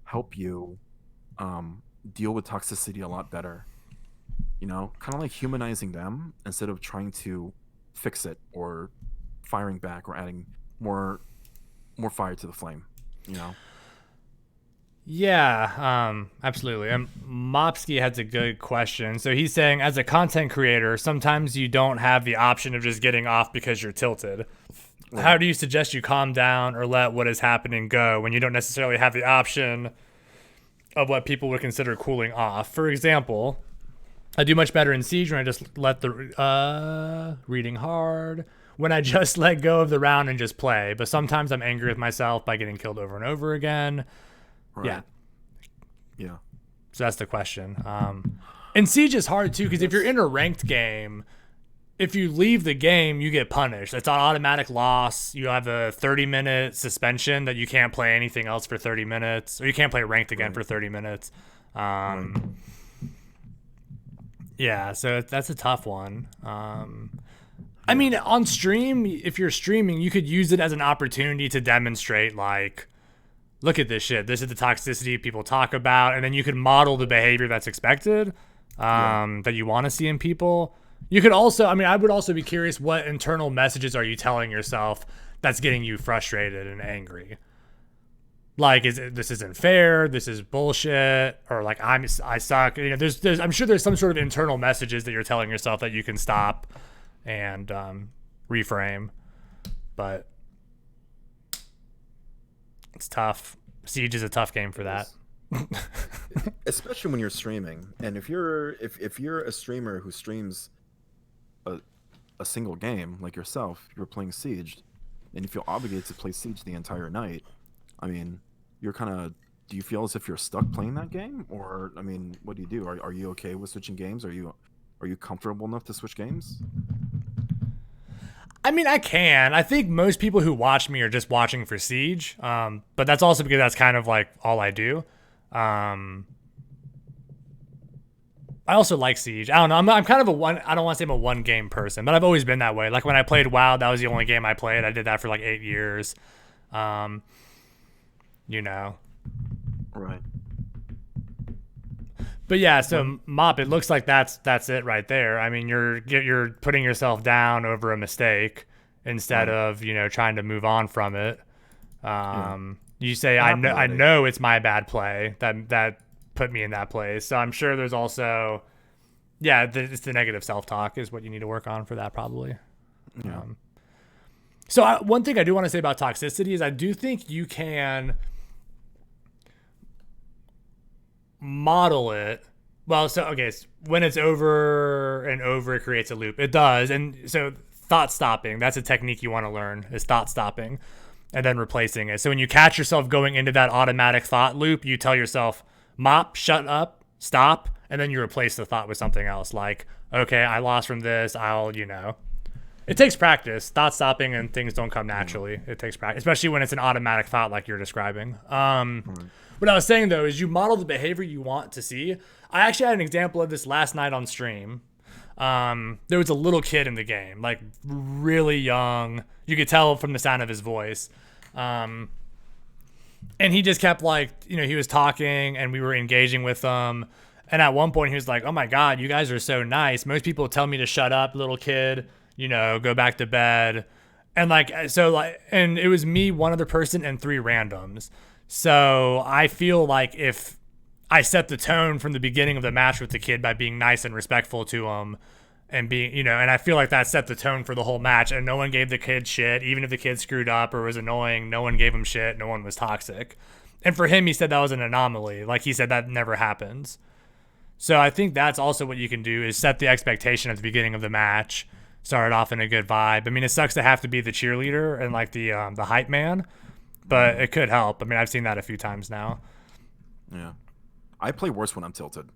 help you deal with toxicity a lot better. Kind of like humanizing them instead of trying to fix it, or firing back, or adding more fire to the flame. You know. Yeah, absolutely. Mopsky has a good question. So he's saying, as a content creator, sometimes you don't have the option of just getting off because you're tilted. Right. How do you suggest you calm down or let what is happening go when you don't necessarily have the option of what people would consider cooling off? For example, I do much better in Siege when I just let the reading hard, when I just let go of the round and just play. But sometimes I'm angry with myself by getting killed over and over again. Right. Yeah. So that's the question. And Siege is hard too, because if you're in a ranked game, if you leave the game, you get punished. It's an automatic loss. You have a 30-minute suspension that you can't play anything else for 30 minutes, or you can't play ranked again for 30 minutes. Yeah, so that's a tough one. I mean, on stream, if you're streaming, you could use it as an opportunity to demonstrate, like, look at this shit. This is the toxicity people talk about. And then you could model the behavior that's expected, that you want to see in people. You could also, I would also be curious, what internal messages are you telling yourself that's getting you frustrated and angry? Like, this isn't fair, this is bullshit, or like, I suck. There's I'm sure there's some sort of internal messages that you're telling yourself that you can stop and reframe. But it's tough. Siege is a tough game for that. Especially when you're streaming. And if you're a streamer who streams a single game like yourself, you're playing Siege, and you feel obligated to play Siege the entire night, I mean, you're kind of, do you feel as if you're stuck playing that game? Or, I mean, what do you do? Are you okay with switching games? Are you comfortable enough to switch games? I mean, I can. I think most people who watch me are just watching for Siege. But that's also because that's kind of like all I do. I also like Siege. I don't know. I'm kind of a one. I don't want to say I'm a one game person, but I've always been that way. Like when I played WoW, that was the only game I played. I did that for like 8 years. Um, you know. Right. But yeah, so Mop, it looks like that's it right there. I mean, you're putting yourself down over a mistake instead of trying to move on from it. You say I know it's my bad play that put me in that place. So I'm sure there's also it's the negative self talk is what you need to work on for that probably. Yeah. So one thing I do want to say about toxicity is I do think you can model it well. So okay, so when it's over and over, it creates a loop. It does, and so thought stopping, that's a technique you want to learn, is thought stopping and then replacing it. So when you catch yourself going into that automatic thought loop, you tell yourself, Mop, shut up, stop, and then you replace the thought with something else, like, okay, I lost from this, it takes practice. Thought stopping and things don't come naturally. It takes practice, especially when it's an automatic thought like you're describing. What I was saying, though, is you model the behavior you want to see. I actually had an example of this last night on stream. There was a little kid in the game, like really young. You could tell from the sound of his voice. And he just kept he was talking and we were engaging with him. And at one point he was like, oh my God, you guys are so nice. Most people tell me to shut up, little kid, go back to bed. And and it was me, one other person, and 3 randoms. So I feel like if I set the tone from the beginning of the match with the kid by being nice and respectful to him and being, and I feel like that set the tone for the whole match, and no one gave the kid shit. Even if the kid screwed up or was annoying, no one gave him shit. No one was toxic. And for him, he said that was an anomaly. Like he said that never happens. So I think that's also what you can do is set the expectation at the beginning of the match, start it off in a good vibe. I mean, it sucks to have to be the cheerleader and like the hype man, but it could help. I mean, I've seen that a few times now. Yeah. I play worse when I'm tilted.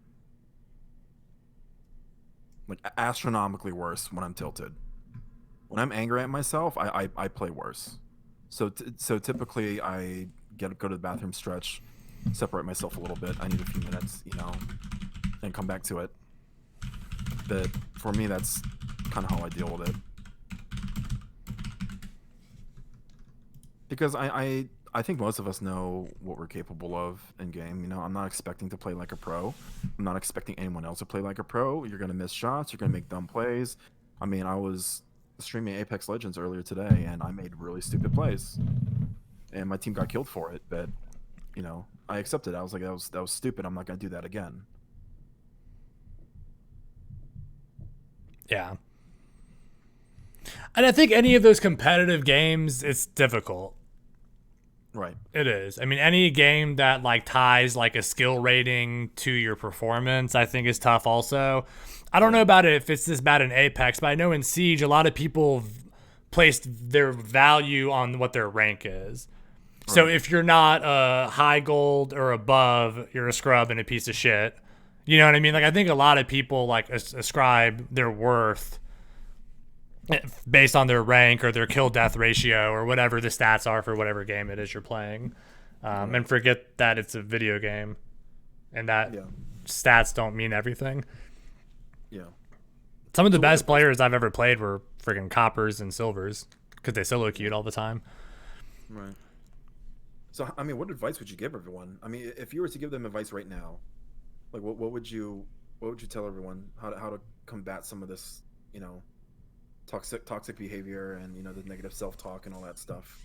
Like astronomically worse when I'm tilted. When I'm angry at myself, I play worse. So typically I go to the bathroom, stretch, separate myself a little bit. I need a few minutes, and come back to it. But for me, that's kind of how I deal with it. Because I think most of us know what we're capable of in game. I'm not expecting to play like a pro. I'm not expecting anyone else to play like a pro. You're gonna miss shots. You're gonna make dumb plays. I mean, I was streaming Apex Legends earlier today, and I made really stupid plays, and my team got killed for it. But I accepted it. I was like, that was stupid. I'm not gonna do that again. Yeah. And I think any of those competitive games, it's difficult. Right. It is. I mean, any game that ties a skill rating to your performance, I think is tough also. I don't know about it if it's this bad in Apex, but I know in Siege, a lot of people placed their value on what their rank is. Right. So if you're not a high gold or above, you're a scrub and a piece of shit. You know what I mean? I think a lot of people ascribe their worth based on their rank or their kill death ratio or whatever the stats are for whatever game it is you're playing, and forget that it's a video game and that stats don't mean everything. Yeah. Some of the best players I've ever played were freaking coppers and silvers because they solo queued all the time. Right. So, I mean, what advice would you give everyone? I mean, if you were to give them advice right now, what would you tell everyone how to combat some of this, toxic behavior and the negative self-talk and all that stuff?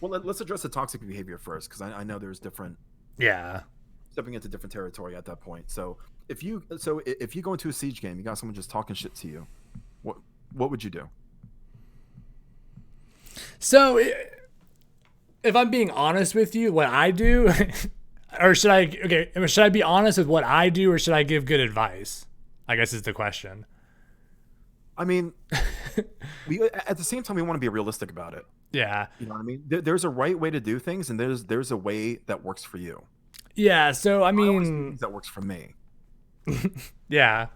Well, let's address the toxic behavior first, because I know there's different stepping into different territory at that point. So if you go into a Siege game, you got someone just talking shit to you, what would you do? So if I'm being honest with you, what I do or should I be honest with what I do, or should I give good advice, I guess is the question. I mean, at the same time, we want to be realistic about it. Yeah. You know what I mean? There's a right way to do things, and there's a way that works for you. Yeah. So, I mean, that works for me. Yeah.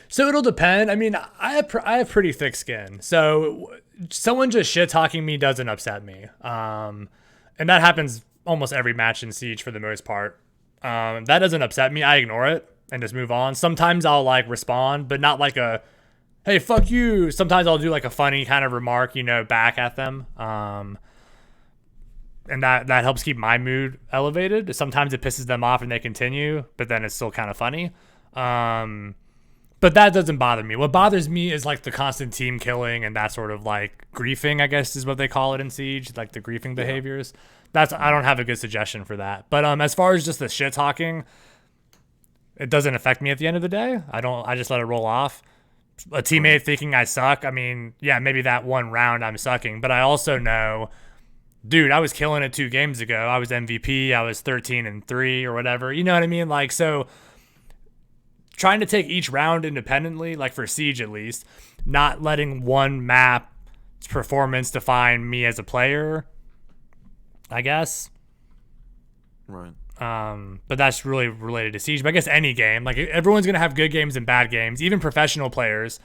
So it'll depend. I mean, I have pretty thick skin. So someone just shit talking me doesn't upset me. And that happens almost every match in Siege for the most part. That doesn't upset me. I ignore it. and just move on. Sometimes I'll like respond, but not like a hey, fuck you. Sometimes I'll do like a funny kind of remark, back at them. And that helps keep my mood elevated. Sometimes it pisses them off and they continue, but then it's still kind of funny. But that doesn't bother me. What bothers me is like the constant team killing and that sort of like griefing, I guess is what they call it in Siege, like the griefing behaviors. I don't have a good suggestion for that. But as far as just the shit talking, it doesn't affect me at the end of the day. I just let it roll off. A teammate thinking I suck, I mean, yeah, maybe that one round I'm sucking, but I also know, dude, I was killing it 2 games ago. I was MVP. I was 13-3 or whatever. You know what I mean? Like, so trying to take each round independently, like for Siege at least, not letting one map's performance define me as a player, I guess. Right. But that's really related to Siege. But I guess any game, like everyone's gonna have good games and bad games. Even professional players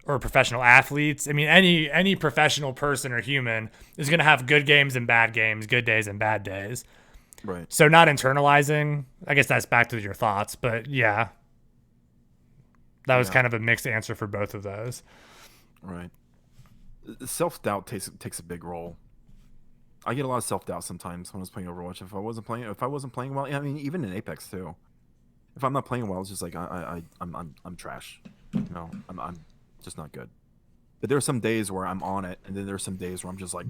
or professional athletes. I mean, any professional person or human is gonna have good games and bad games, good days and bad days. Right. So not internalizing. I guess that's back to your thoughts. But yeah, that was kind of a mixed answer for both of those. Right. Self-doubt takes a big role. I get a lot of self-doubt sometimes when I was playing Overwatch. If I wasn't playing well, I mean, even in Apex too. If I'm not playing well, it's just like I'm trash. I'm just not good. But there are some days where I'm on it, and then there are some days where I'm just like.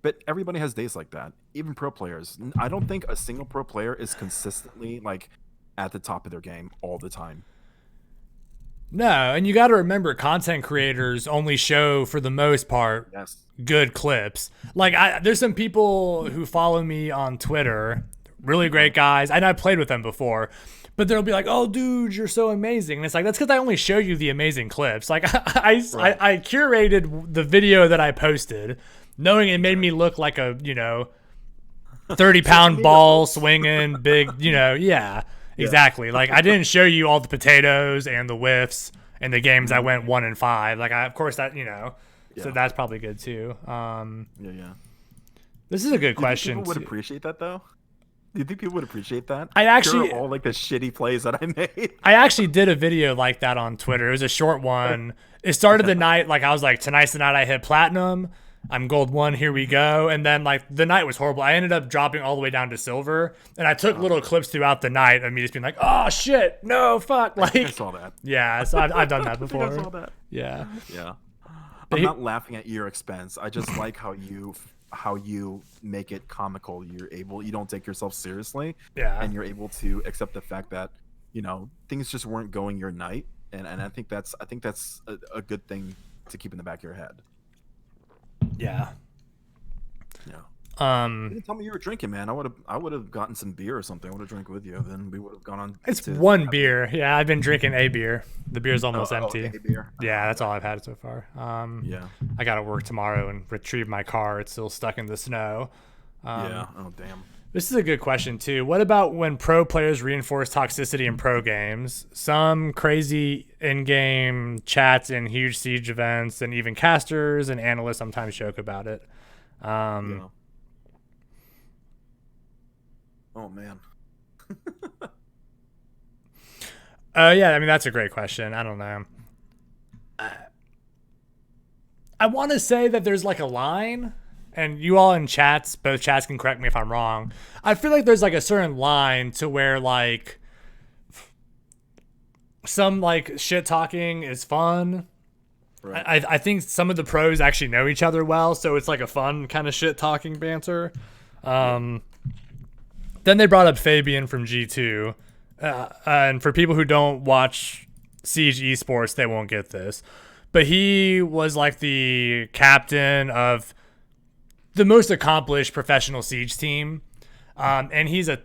But everybody has days like that. Even pro players. I don't think a single pro player is consistently like at the top of their game all the time. No, and you got to remember, content creators only show, for the most part, good clips. Like, there's some people who follow me on Twitter, really great guys, and I played with them before, but they'll be like, "Oh, dude, you're so amazing," and it's like, that's because I only show you the amazing clips. Like, I curated the video that I posted, knowing it made me look like a 30-pound ball swinging big, yeah. Exactly. Like, I didn't show you all the potatoes and the whiffs and the games I went 1-5. Like, of course that, so that's probably good too. Yeah. This is a good question. People would appreciate that though. Do you think people would appreciate that? I actually all like the shitty plays that I made. I actually did a video like that on Twitter. It was a short one. It started the night like I was like, tonight's the night I hit platinum. I'm gold 1, here we go. And then like the night was horrible. I ended up dropping all the way down to silver. And I took little clips throughout the night of me just being like, oh shit, no, fuck. Like, I saw that. Yeah, so I've done that before. I saw that. Yeah. I'm not laughing at your expense. I just like how you make it comical. You don't take yourself seriously. Yeah. And you're able to accept the fact that, things just weren't going your night. And I think that's a good thing to keep in the back of your head. Yeah. You didn't tell me you were drinking, man. I would have gotten some beer or something. I would have drank with you. Then we would have gone on. It's one beer. Yeah, I've been drinking a beer. The beer's almost empty. A beer. Yeah, that's all I've had so far. Yeah. I got to work tomorrow and retrieve my car. It's still stuck in the snow. Yeah. Oh damn. This is a good question too. What about when pro players reinforce toxicity in pro games? Some crazy in-game chats in huge Siege events, and even casters and analysts sometimes joke about it. Yeah. Oh man. Yeah, I mean that's a great question. I don't know. I want to say that there's like a line. And you all in chats, both chats can correct me if I'm wrong. I feel like there's like a certain line to where like some like shit talking is fun. Right. I think some of the pros actually know each other well, so it's like a fun kind of shit talking banter. Then they brought up Fabian from G2. And for people who don't watch Siege Esports, they won't get this. But he was like the captain of the most accomplished professional Siege team, and he's a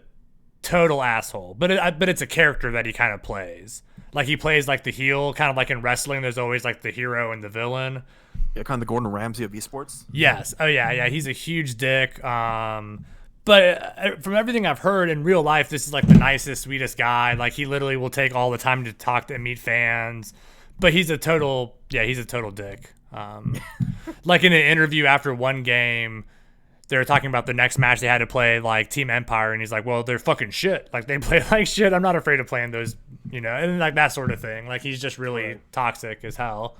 total asshole. But it's a character that he kind of plays. Like he plays like the heel, kind of like in wrestling. There's always like the hero and the villain. Yeah, kind of the Gordon Ramsay of esports. Yes. Oh yeah. He's a huge dick. But from everything I've heard in real life, this is like the nicest, sweetest guy. Like he literally will take all the time to talk to and meet fans. But he's a total dick. Like in an interview after one game, they were talking about the next match they had to play like Team Empire, and he's like, well, they're fucking shit. Like they play like shit. I'm not afraid of playing those, and like that sort of thing. Like he's just really toxic as hell.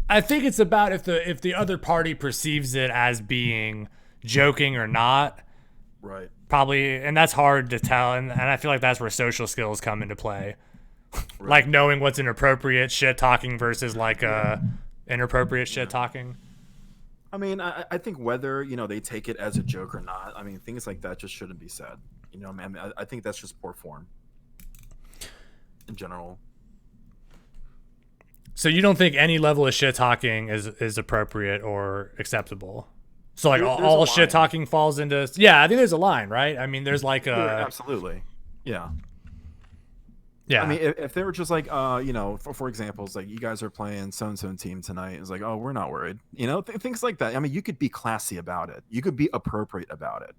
I think it's about if the other party perceives it as being joking or not. Right. Probably, and that's hard to tell, and I feel like that's where social skills come into play. Right. Like knowing what's inappropriate shit talking versus like inappropriate shit talking. I mean, I think whether they take it as a joke or not, I mean, things like that just shouldn't be said. I think that's just poor form in general. So you don't think any level of shit talking is appropriate or acceptable? So like all shit talking falls into I think there's a line, right? I mean, there's like absolutely, yeah. Yeah. I mean, if they were just like, for example, it's like you guys are playing so-and-so team tonight. It's like, oh, we're not worried. Things like that. I mean, you could be classy about it. You could be appropriate about it.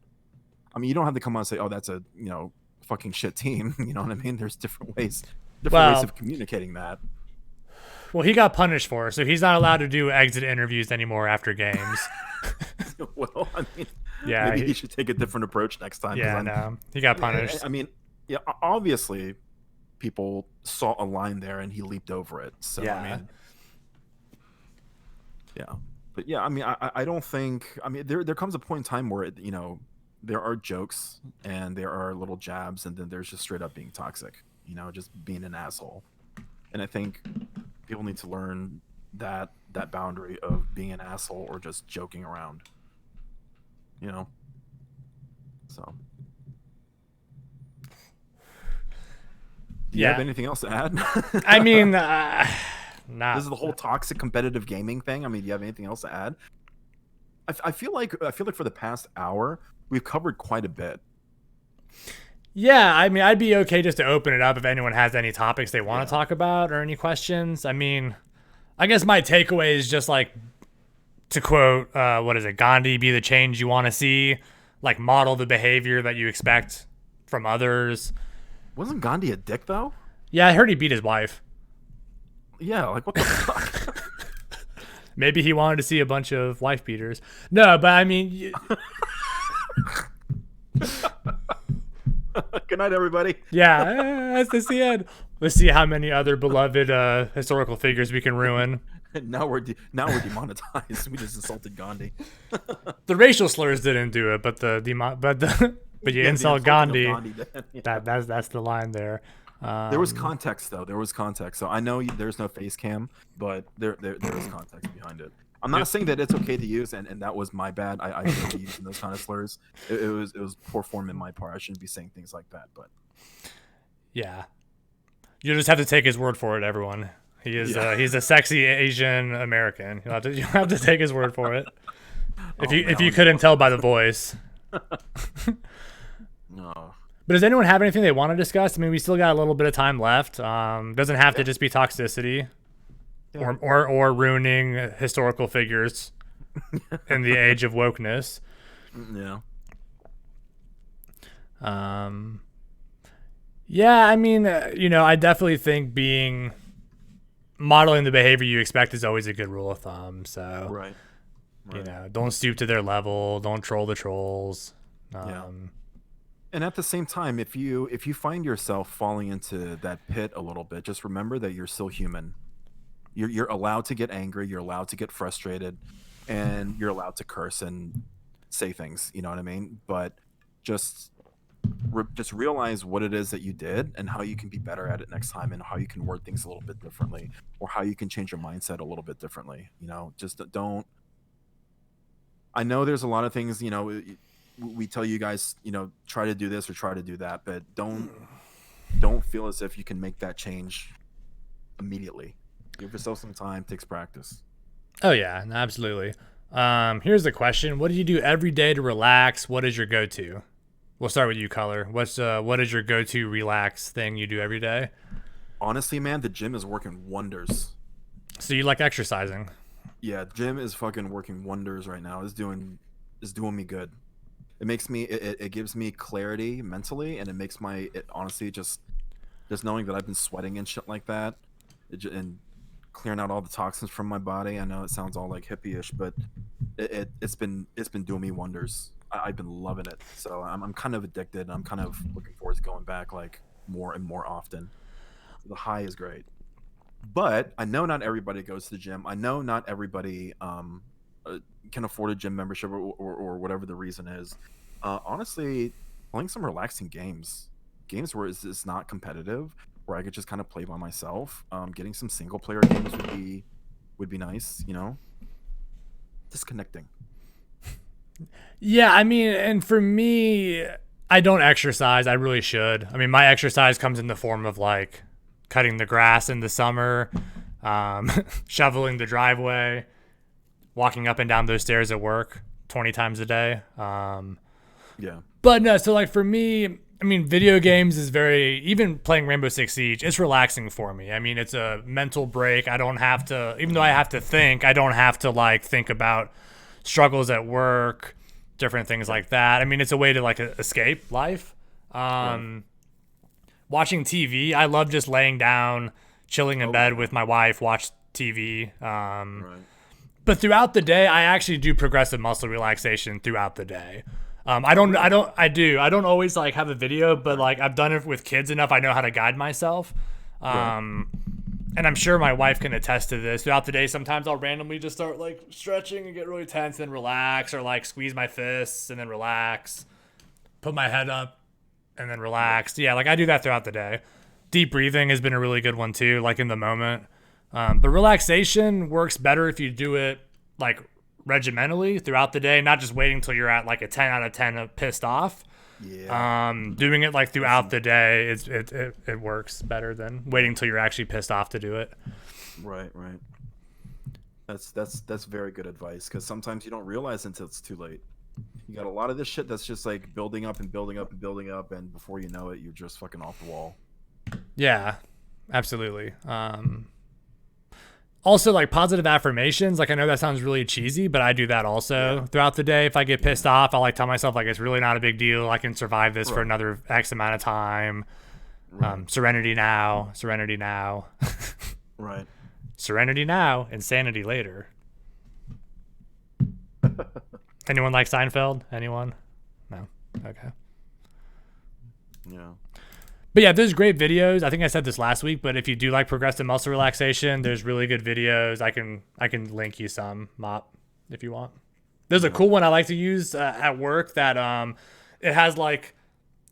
I mean, you don't have to come out and say, oh, that's a, fucking shit team. You know what I mean? There's different ways of communicating that. Well, he got punished for it, so he's not allowed to do exit interviews anymore after games. Well, I mean, yeah, maybe he should take a different approach next time. Yeah, no, he got punished. I mean, yeah, obviously people saw a line there and he leaped over it. So yeah. I mean, yeah, but yeah, I mean, I don't think. I mean, there comes a point in time where there are jokes and there are little jabs, and then there's just straight up being toxic. Just being an asshole. And I think people need to learn that boundary of being an asshole or just joking around. So. Do you have anything else to add? I mean, This is the whole toxic competitive gaming thing. I mean, do you have anything else to add? I feel like for the past hour we've covered quite a bit. Yeah, I mean, I'd be okay just to open it up if anyone has any topics they want to talk about or any questions. I mean, I guess my takeaway is just like, to quote, what is it? Gandhi, be the change you want to see. Like, model the behavior that you expect from others. Wasn't Gandhi a dick, though? Yeah, I heard he beat his wife. Yeah, like, what the fuck? Maybe he wanted to see a bunch of wife beaters. No, but I mean... Good night, everybody. Yeah, that's the end. Let's see how many other beloved historical figures we can ruin. Now we're demonetized. We just insulted Gandhi. The racial slurs didn't do it, but you insult Gandhi. That's the line there. There was context, though. There was context. So I know there's no face cam, but there is context behind it. I'm not saying that it's okay to use, and that was my bad. I shouldn't be using those kind of slurs. It was poor form in my part. I shouldn't be saying things like that. But yeah, you just have to take his word for it, everyone. He is he's a sexy Asian American. You have to take his word for it. If you couldn't tell by the voice. No. But does anyone have anything they want to discuss? I mean, we still got a little bit of time left. Doesn't have to just be toxicity. Or ruining historical figures in the age of wokeness. Yeah. Yeah, I mean, I definitely think modeling the behavior you expect is always a good rule of thumb. So, right. Don't stoop to their level. Don't troll the trolls. And at the same time, if you find yourself falling into that pit a little bit, just remember that you're still human. You're allowed to get angry. You're allowed to get frustrated, and you're allowed to curse and say things. You know what I mean? But just realize what it is that you did and how you can be better at it next time, and how you can word things a little bit differently, or how you can change your mindset a little bit differently. Just don't. I know there's a lot of things. We tell you guys, try to do this or try to do that, but don't feel as if you can make that change immediately. Give yourself some time. Takes practice. Oh yeah, absolutely. Here's the question: what do you do every day to relax? What is your go-to? We'll start with you, Color. What is your go-to relax thing you do every day? Honestly, man, the gym is working wonders. So you like exercising? Yeah, gym is fucking working wonders right now. It's doing me good. It makes me it gives me clarity mentally, and it makes honestly just knowing that I've been sweating and shit like that, and clearing out all the toxins from my body. I know it sounds all like hippie-ish, but it's been doing me wonders. I've been loving it. So I'm kind of addicted. I'm kind of looking forward to going back like more and more often. The high is great. But I know not everybody goes to the gym. I know not everybody can afford a gym membership or whatever the reason is. Honestly, playing some relaxing games where it's not competitive, where I could just kind of play by myself. Getting some single player games would be nice, you know? Disconnecting. Yeah, I mean, and for me, I don't exercise. I really should. I mean, my exercise comes in the form of like cutting the grass in the summer, shoveling the driveway, walking up and down those stairs at work 20 times a day. Yeah. But no, so like for me, I mean, video games is even playing Rainbow Six Siege, it's relaxing for me. I mean, it's a mental break. I don't have to, even though I have to think, I don't have to like think about struggles at work, different things like that. I mean, it's a way to like escape life. Right. Watching TV, I love just laying down, chilling in bed Okay. with my wife, watch TV. Right. But throughout the day, I actually do progressive muscle relaxation throughout the day. I don't always like have a video, but like I've done it with kids enough. I know how to guide myself. Right. And I'm sure my wife can attest to this. Throughout the day, sometimes I'll randomly just start like stretching and get really tense, then relax, or like squeeze my fists and then relax, put my head up and then relax. Yeah, like I do that throughout the day. Deep breathing has been a really good one too, like in the moment. But relaxation works better if you do it like regimentally throughout the day, not just waiting till you're at like a 10 out of 10 of pissed off. Yeah. Doing it like throughout the day, it works better than waiting till you're actually pissed off to do it. Right. Right. That's very good advice, because sometimes you don't realize until it's too late. You got a lot of this shit that's just like building up and building up and building up, and before you know it, you're just fucking off the wall. Yeah, absolutely. Also, like positive affirmations, like I know that sounds really cheesy, but I do that also throughout the day. If I get pissed off, I like tell myself like it's really not a big deal. I can survive this for Right. another X amount of time. Right. Serenity now, serenity now, Right. serenity now, insanity later. Anyone like Seinfeld? Anyone? No. Okay. Yeah. But yeah, there's great videos. I think I said this last week, but if you do like progressive muscle relaxation, there's really good videos. I can link you some, Mop, if you want. There's a cool one I like to use at work that it has like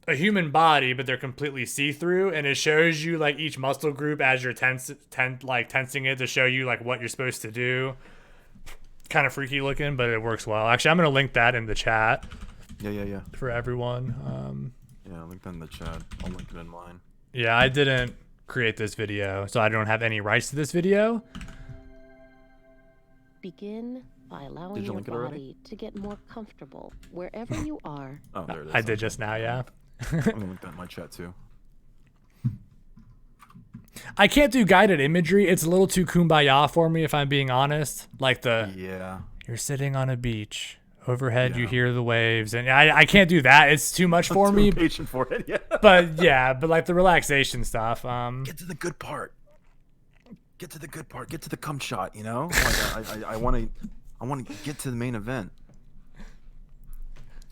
a human body, but they're completely see-through, and it shows you like each muscle group as you're tensing it to show you like what you're supposed to do. Kind of freaky looking, but it works well. Actually, I'm gonna link that in the chat Yeah. for everyone. Yeah, link that in the chat. I'll link it in mine. Yeah, I didn't create this video, so I don't have any rights to this video. Begin by allowing Did you your link it already? body to get more comfortable wherever you are. Oh, there it is. I did just now, yeah. I'm gonna link that in my chat too. I can't do guided imagery. It's a little too kumbaya for me, if I'm being honest. Like Yeah. you're sitting on a beach. Overhead, you Yeah. hear the waves, and I can't do that. It's too much for me. Patient for it. Yeah. But like the relaxation stuff. Get to the good part. Get to the good part. Get to the cum shot. You know, like I want to get to the main event.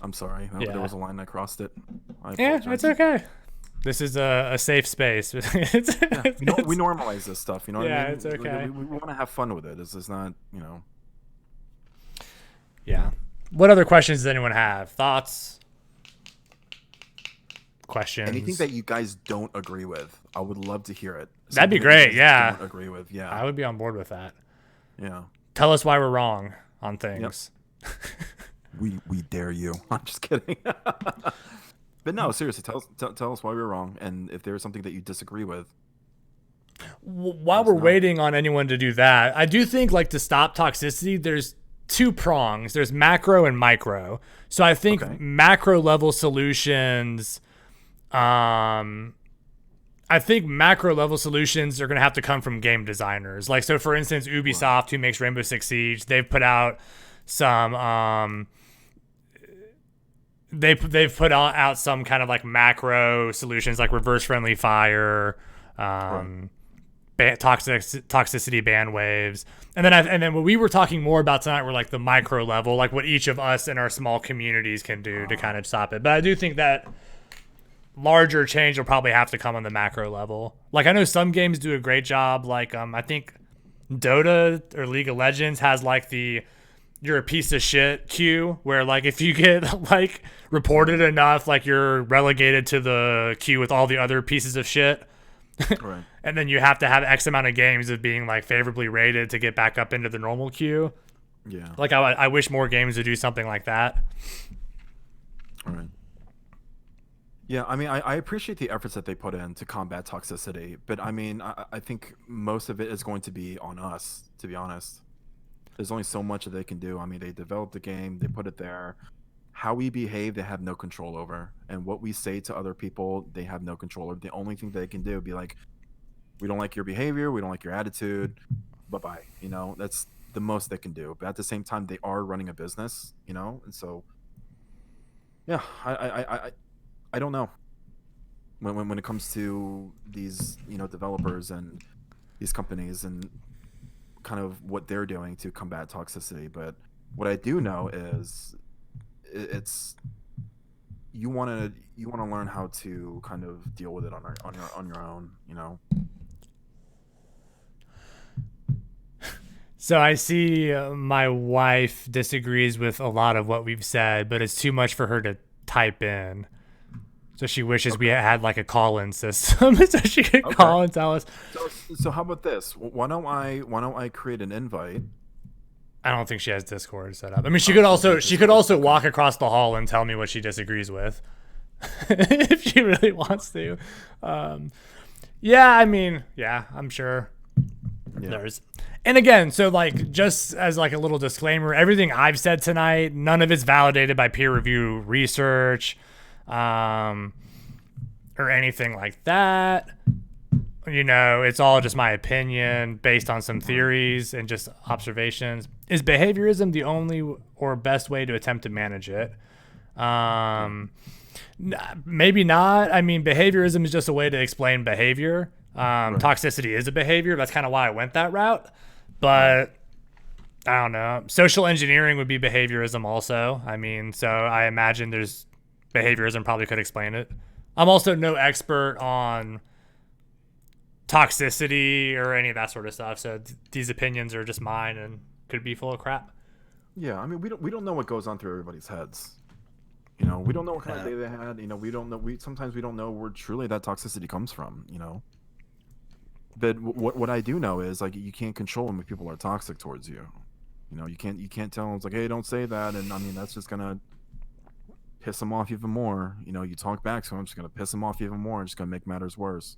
I'm sorry. Yeah. There was a line I crossed it. I Yeah, apologize. it's okay. This is a safe space. We normalize this stuff. You know what I Yeah, mean? it's okay. We want to have fun with it. This is not, you know. Yeah. What other questions does anyone have? Thoughts? Questions? Anything that you guys don't agree with, I would love to hear it. That'd be Something that you great, guys yeah. Don't agree with, yeah. I would be on board with that. Yeah. Tell us why we're wrong on things. We dare you. I'm just kidding. But no, seriously, tell us why we were wrong, and if there's something that you disagree with. While we're waiting on anyone to do that, I do think like to stop toxicity, there's two prongs. There's macro and micro. So I think macro level solutions, I think macro level solutions are going to have to come from game designers. Like, so for instance, Ubisoft, who makes Rainbow Six Siege, they've put out some, they've put out some kind of like macro solutions, like reverse friendly fire, toxicity band waves. And then what we were talking more about tonight were like the micro level, like what each of us in our small communities can do to kind of stop it. But I do think that larger change will probably have to come on the macro level. Like I know some games do a great job. Like I think Dota or League of Legends has like the you're a piece of shit queue where like if you get like reported enough, like you're relegated to the queue with all the other pieces of shit. Right. And then you have to have X amount of games of being like favorably rated to get back up into the normal queue. Yeah. Like I wish more games would do something like that. All right. Yeah, I mean, I appreciate the efforts that they put in to combat toxicity, but I mean, I think most of it is going to be on us, to be honest. There's only so much that they can do. I mean, they developed the game, they put it there. How we behave, they have no control over. And what we say to other people, they have no control over. The only thing they can do would be like, we don't like your behavior, we don't like your attitude, bye-bye. You know, that's the most they can do. But at the same time, they are running a business, you know? And so, yeah, I don't know. When it comes to these, you know, developers and these companies and kind of what they're doing to combat toxicity. But what I do know is it's you want to learn how to kind of deal with it on your own, you know. So I see my wife disagrees with a lot of what we've said, but it's too much for her to type in. So she wishes we had like a call-in system so she could call and tell us. So how about this? Why don't I create an invite? I don't think she has Discord set up. I mean, she could also walk across the hall and tell me what she disagrees with if she really wants to. Yeah, I mean, yeah, I'm sure there's. And again, so like just as like a little disclaimer, everything I've said tonight, none of it's validated by peer review research, or anything like that. You know, it's all just my opinion based on some theories and just observations. Is behaviorism the only or best way to attempt to manage it? Maybe not. I mean, behaviorism is just a way to explain behavior. Right. Toxicity is a behavior. That's kind of why I went that route. But I don't know. Social engineering would be behaviorism also. I mean, so I imagine there's behaviorism probably could explain it. I'm also no expert on toxicity or any of that sort of stuff. So these opinions are just mine and could be full of crap. Yeah, I mean, we don't know what goes on through everybody's heads. You know, we don't know what kind of day they had. You know, we don't know. Sometimes we don't know where truly that toxicity comes from. You know, but what I do know is like you can't control them if people are toxic towards you. You know, you can't tell them it's like, hey, don't say that, and I mean that's just gonna piss them off even more. You know, you talk back to them, it's just gonna piss them off even more, and just gonna make matters worse.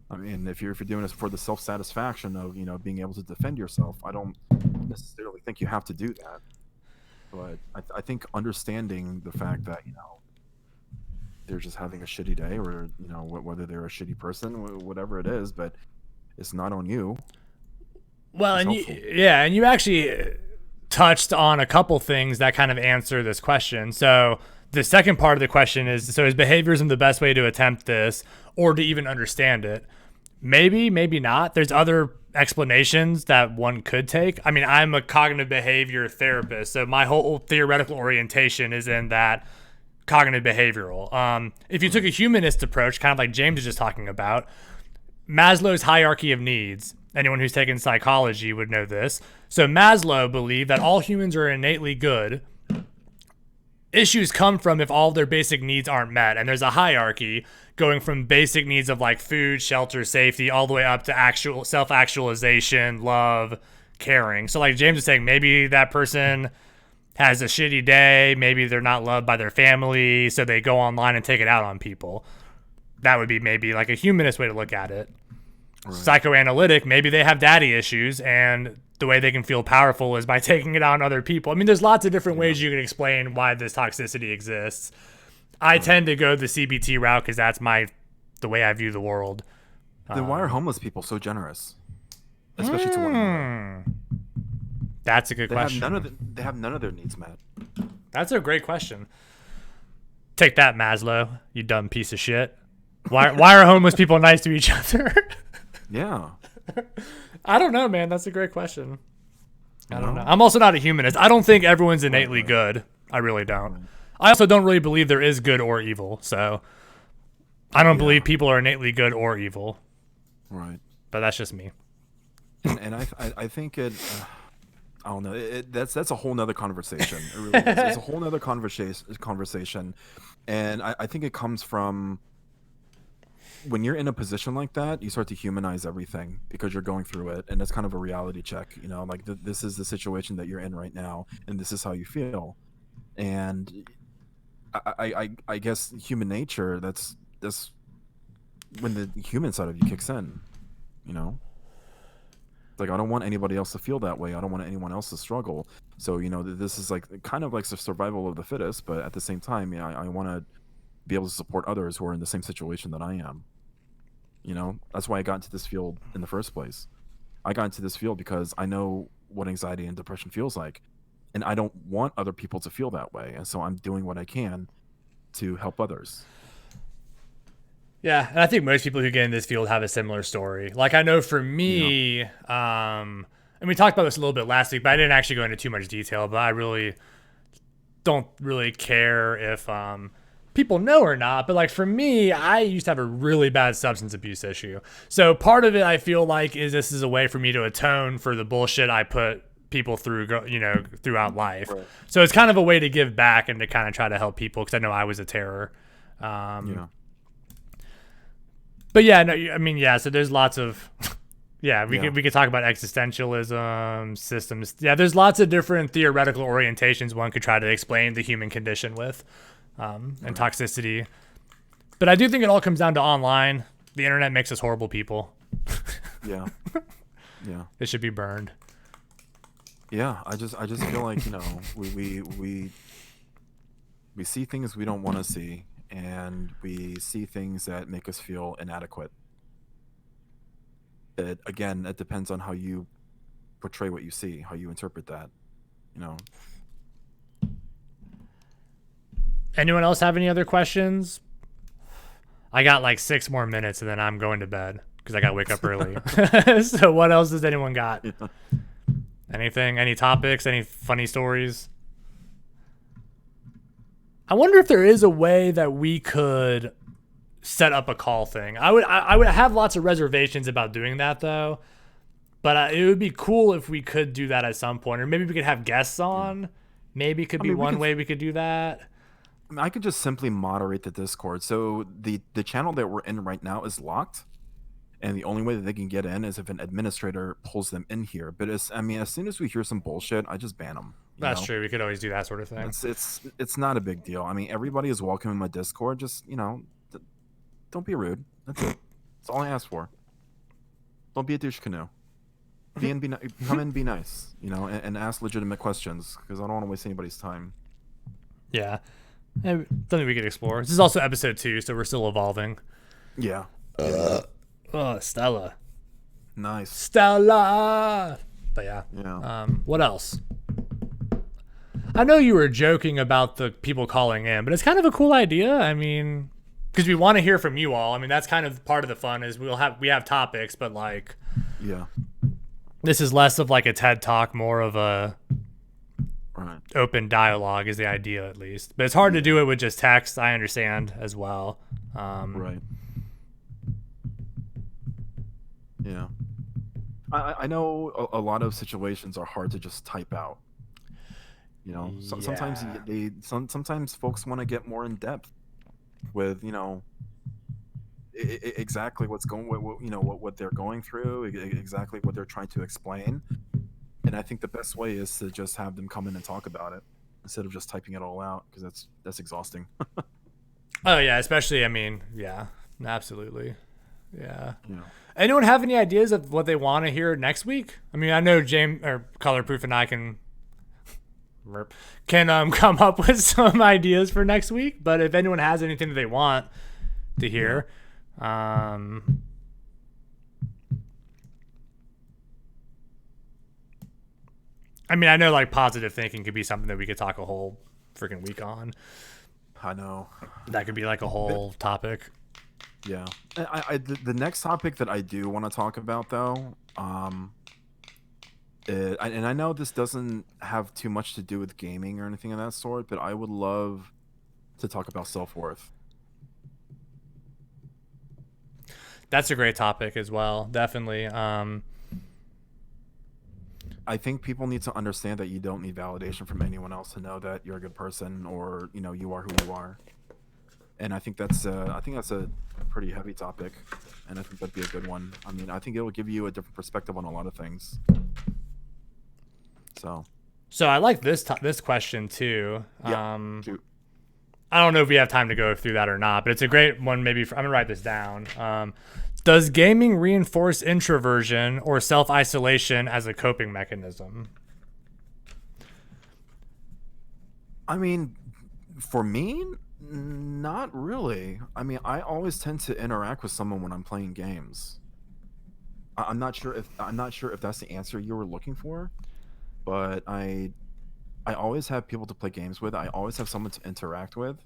I mean, if you're doing this for the self-satisfaction of, you know, being able to defend yourself, I don't necessarily think you have to do that. But I think understanding the fact that, you know, they're just having a shitty day, or, you know, whether they're a shitty person, whatever it is, but it's not on you. Well, and you actually touched on a couple things that kind of answer this question. So the second part of the question is, so is behaviorism the best way to attempt this or to even understand it? Maybe, maybe not. There's other explanations that one could take. I mean, I'm a cognitive behavior therapist, so my whole theoretical orientation is in that cognitive behavioral. If you took a humanist approach, kind of like James was just talking about, Maslow's hierarchy of needs, anyone who's taken psychology would know this. So Maslow believed that all humans are innately good. Issues come from if all their basic needs aren't met, and there's a hierarchy going from basic needs of like food, shelter, safety, all the way up to actual self-actualization, love, caring. So like James was saying, maybe that person has a shitty day, maybe they're not loved by their family, so they go online and take it out on people. That would be maybe like a humanist way to look at it. Right. Psychoanalytic, maybe they have daddy issues, and the way they can feel powerful is by taking it out on other people. I mean, there's lots of different ways you can explain why this toxicity exists. I tend to go the CBT route because that's the way I view the world. Then why are homeless people so generous, especially to one another? That's a good question. They have none of their needs met. That's a great question. Take that, Maslow, you dumb piece of shit. Why are homeless people nice to each other? Yeah. I don't know, man. That's a great question. I don't know. I'm also not a humanist. I don't think everyone's innately good. I really don't. I also don't really believe there is good or evil. So I don't believe people are innately good or evil. Right. But that's just me. And I think it. I don't know. That's a whole nother conversation. It really is. It's a whole nother conversation, and I think it comes from when you're in a position like that, you start to humanize everything because you're going through it, and it's kind of a reality check. You know, like this is the situation that you're in right now, and this is how you feel. And I guess human nature. That's when the human side of you kicks in. You know. Like, I don't want anybody else to feel that way. I don't want anyone else to struggle. So, you know, this is like kind of like the survival of the fittest, but at the same time, I want to be able to support others who are in the same situation that I am. You know, that's why I got into this field in the first place. I got into this field because I know what anxiety and depression feels like, and I don't want other people to feel that way. And so I'm doing what I can to help others. Yeah, and I think most people who get in this field have a similar story. Like, I know for me, and we talked about this a little bit last week, but I didn't actually go into too much detail, but I really don't really care if people know or not. But, like, for me, I used to have a really bad substance abuse issue. So part of it, I feel like, is this is a way for me to atone for the bullshit I put people through, you know, throughout life. Right. So it's kind of a way to give back and to kind of try to help people because I know I was a terror. But yeah, no, I mean, yeah. So there's lots of, we could talk about existentialism, systems. Yeah, there's lots of different theoretical orientations one could try to explain the human condition with, and toxicity. But I do think it all comes down to online. The internet makes us horrible people. Yeah. It should be burned. Yeah, I just feel like, you know, we see things we don't want to see. And we see things that make us feel inadequate. It depends on how you portray what you see, how you interpret that, you know. Anyone else have any other questions? I got like 6 more minutes and then I'm going to bed because I got to wake up early. So what else does anyone got? Yeah. Anything? Any topics? Any funny stories? I wonder if there is a way that we could set up a call thing. I would have lots of reservations about doing that though, but it would be cool if we could do that at some point, or maybe we could have guests on. Maybe it could be one way we could do that. I mean, I could just simply moderate the Discord. So the channel that we're in right now is locked, and the only way that they can get in is if an administrator pulls them in here. But as soon as we hear some bullshit, I just ban them. That's true. We could always do that sort of thing. It's not a big deal. I mean, everybody is welcome in my Discord. Just, you know, don't be rude. That's it. That's all I ask for. Don't be a douche canoe. Come in, be nice. You know, and ask legitimate questions because I don't want to waste anybody's time. Yeah, and something we could explore. This is also episode 2, so we're still evolving. Yeah. Oh, Stella. Nice. Stella. But yeah. What else? I know you were joking about the people calling in, but it's kind of a cool idea. I mean, because we want to hear from you all. I mean, that's kind of part of the fun is we have topics, but like, this is less of like a TED Talk, more of a open dialogue is the idea at least. But it's hard to do it with just text. I understand as well. Right. Yeah. I know a lot of situations are hard to just type out. You know, sometimes sometimes folks want to get more in depth with, you know, exactly what's going, what they're going through, exactly what they're trying to explain. And I think the best way is to just have them come in and talk about it instead of just typing it all out, because that's exhausting. Oh yeah, especially, I mean, yeah, absolutely. Yeah. Anyone have any ideas of what they want to hear next week? I mean, I know James or Colorproof and I can come up with some ideas for next week, but if anyone has anything that they want to hear, I mean, I know like positive thinking could be something that we could talk a whole freaking week on. I know. That could be like a whole topic. Yeah. The next topic that I do want to talk about though, and I know this doesn't have too much to do with gaming or anything of that sort, but I would love to talk about self-worth. That's a great topic as well. Definitely. I think people need to understand that you don't need validation from anyone else to know that you're a good person or, you know, you are who you are. And I think that's a pretty heavy topic, and I think that'd be a good one. I mean, I think it will give you a different perspective on a lot of things. So, So I like this question too. yeah. Shoot. I don't know if we have time to go through that or not, but it's a great one. Maybe I'm gonna write this down. Does gaming reinforce introversion or self-isolation as a coping mechanism? I mean, for me, not really. I mean, I always tend to interact with someone when I'm playing games. I'm not sure if that's the answer you were looking for, but I always have people to play games with. I always have someone to interact with.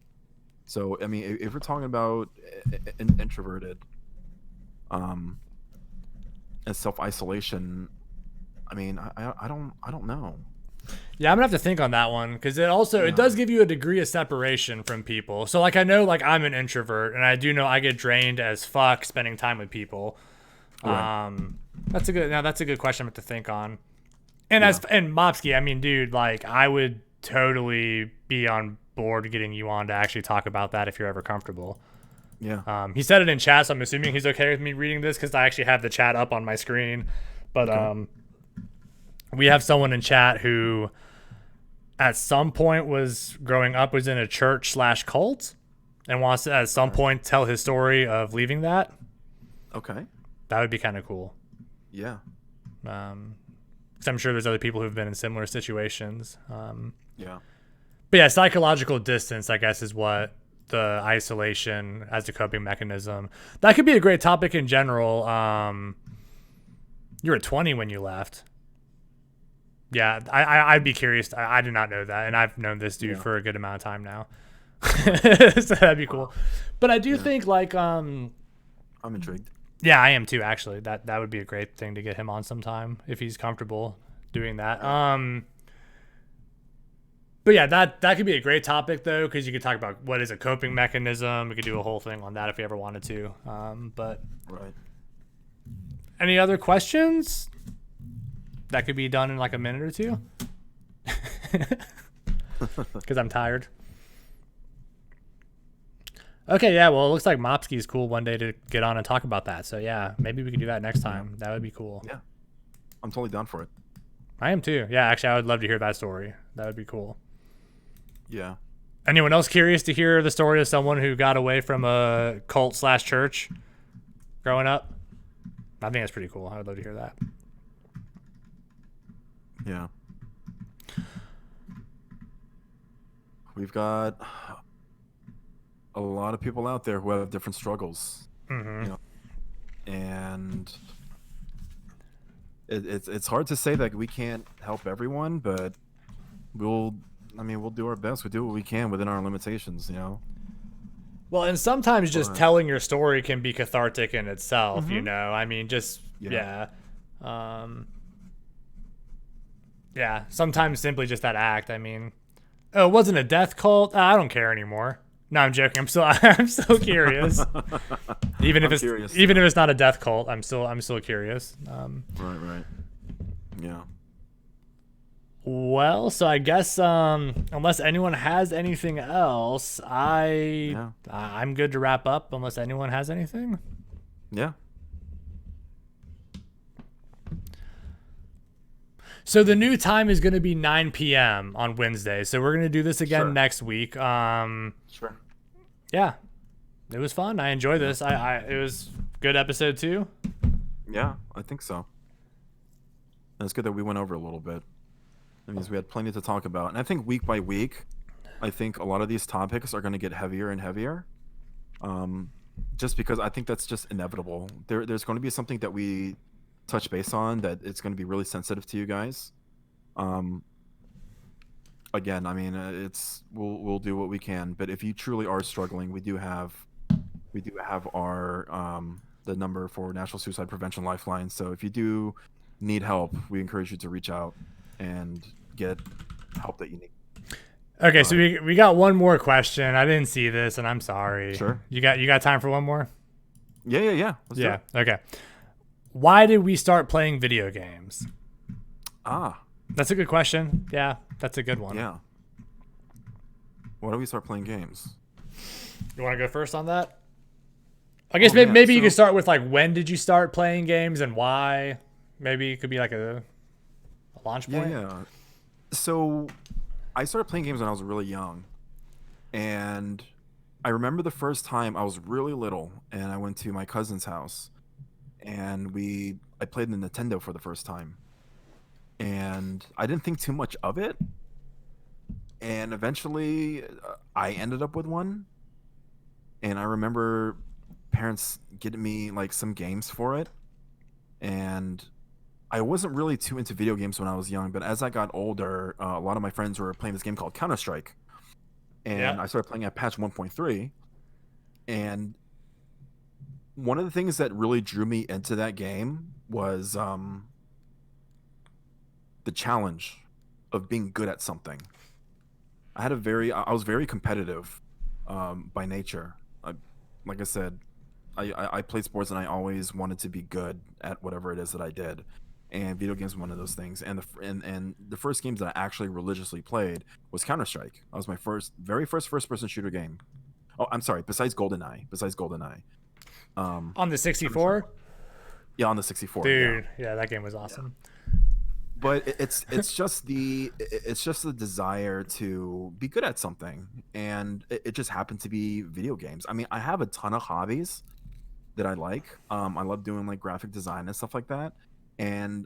So, I mean, if we're talking about introverted, um, and self isolation, I mean, I don't know. Yeah, I'm gonna have to think on that one because it does give you a degree of separation from people. So like I know like I'm an introvert and I do know I get drained as fuck spending time with people. Right. That's a good question to think on. And Yeah. and Mopsky, I mean, dude, like I would totally be on board getting you on to actually talk about that if you're ever comfortable. Yeah. He said it in chat, so I'm assuming he's okay with me reading this because I actually have the chat up on my screen. But Okay. we have someone in chat who at some point was growing up was in a church slash cult and wants to at some point tell his story of leaving that. Okay. That would be kind of cool. Yeah. Because I'm sure there's other people who've been in similar situations. Yeah. But yeah, psychological distance, I guess, is what the isolation as a coping mechanism. That could be a great topic in general. You were 20 when you left. Yeah, I'd be curious. I did not know that, and I've known this dude for a good amount of time now. So that'd be cool. But I do think like I'm intrigued. yeah, I am too. Actually, that would be a great thing to get him on sometime if he's comfortable doing that. But yeah, that could be a great topic though, because you could talk about what is a coping mechanism. We could do a whole thing on that if you ever wanted to. But Right. any other questions? That could be done in like a minute or two. Because I'm tired. Okay, yeah, well, it looks like Mopsky's cool one day to get on and talk about that. So yeah, maybe we could do that next time. That would be cool. Yeah. I'm totally down for it. I am too. Yeah, actually, I would love to hear that story. That would be cool. Yeah. Anyone else curious to hear the story of someone who got away from a cult slash church growing up? I think that's pretty cool. I would love to hear that. Yeah. We've got a lot of people out there who have different struggles, you know, and it's hard to say that we can't help everyone, but we'll do our best. We do what we can within our limitations, you know. Well, and sometimes just telling your story can be cathartic in itself, you know? I mean, just, yeah. Yeah, sometimes simply just that act. I mean, oh, it wasn't a death cult? I don't care anymore. No, I'm joking. I'm still curious. Even if it's not a death cult, I'm still curious. Right. Yeah. Well, so I guess unless anyone has anything else, I'm good to wrap up unless anyone has anything. Yeah. So the new time is going to be 9 p.m. on Wednesday. So we're going to do this again next week. Sure. Yeah. It was fun. I enjoyed this. It was good episode 2. Yeah, I think so. And it's good that we went over a little bit. That means we had plenty to talk about. And I think week by week, I think a lot of these topics are going to get heavier and heavier. Just because I think that's just inevitable. There's going to be something that we touch base on that it's going to be really sensitive to you guys. Again, I mean, we'll do what we can. But if you truly are struggling, we do have we do have our the number for National Suicide Prevention Lifeline. So if you do need help, we encourage you to reach out and get help that you need. Okay, so we got one more question. I didn't see this, and I'm sorry. Sure. You got time for one more? Yeah. Let's do it. Okay. Why did we start playing video games? That's a good question. Yeah, that's a good one. Yeah. Why don't we start playing games? You want to go first on that? I guess maybe you could start with like when did you start playing games and why? Maybe it could be like a launch point. Yeah. So I started playing games when I was really young, and I remember the first time I was really little, and I went to my cousin's house, and I played the Nintendo for the first time, and I didn't think too much of it, and eventually I ended up with one, and I remember parents getting me like some games for it, and I wasn't really too into video games when I was young, but as I got older, a lot of my friends were playing this game called Counter-Strike, and I started playing at patch 1.3, and one of the things that really drew me into that game was the challenge of being good at something. I was very competitive by nature. Like I said, I played sports and I always wanted to be good at whatever it is that I did. And video games were one of those things. And the first games that I actually religiously played was Counter-Strike. That was my very first first-person shooter game. Oh, I'm sorry. Besides GoldenEye. On the 64? Yeah, on the 64. Dude, yeah, that game was awesome. But it's just the desire to be good at something, and it just happened to be video games. I mean, I have a ton of hobbies that I like. I love doing like graphic design and stuff like that, and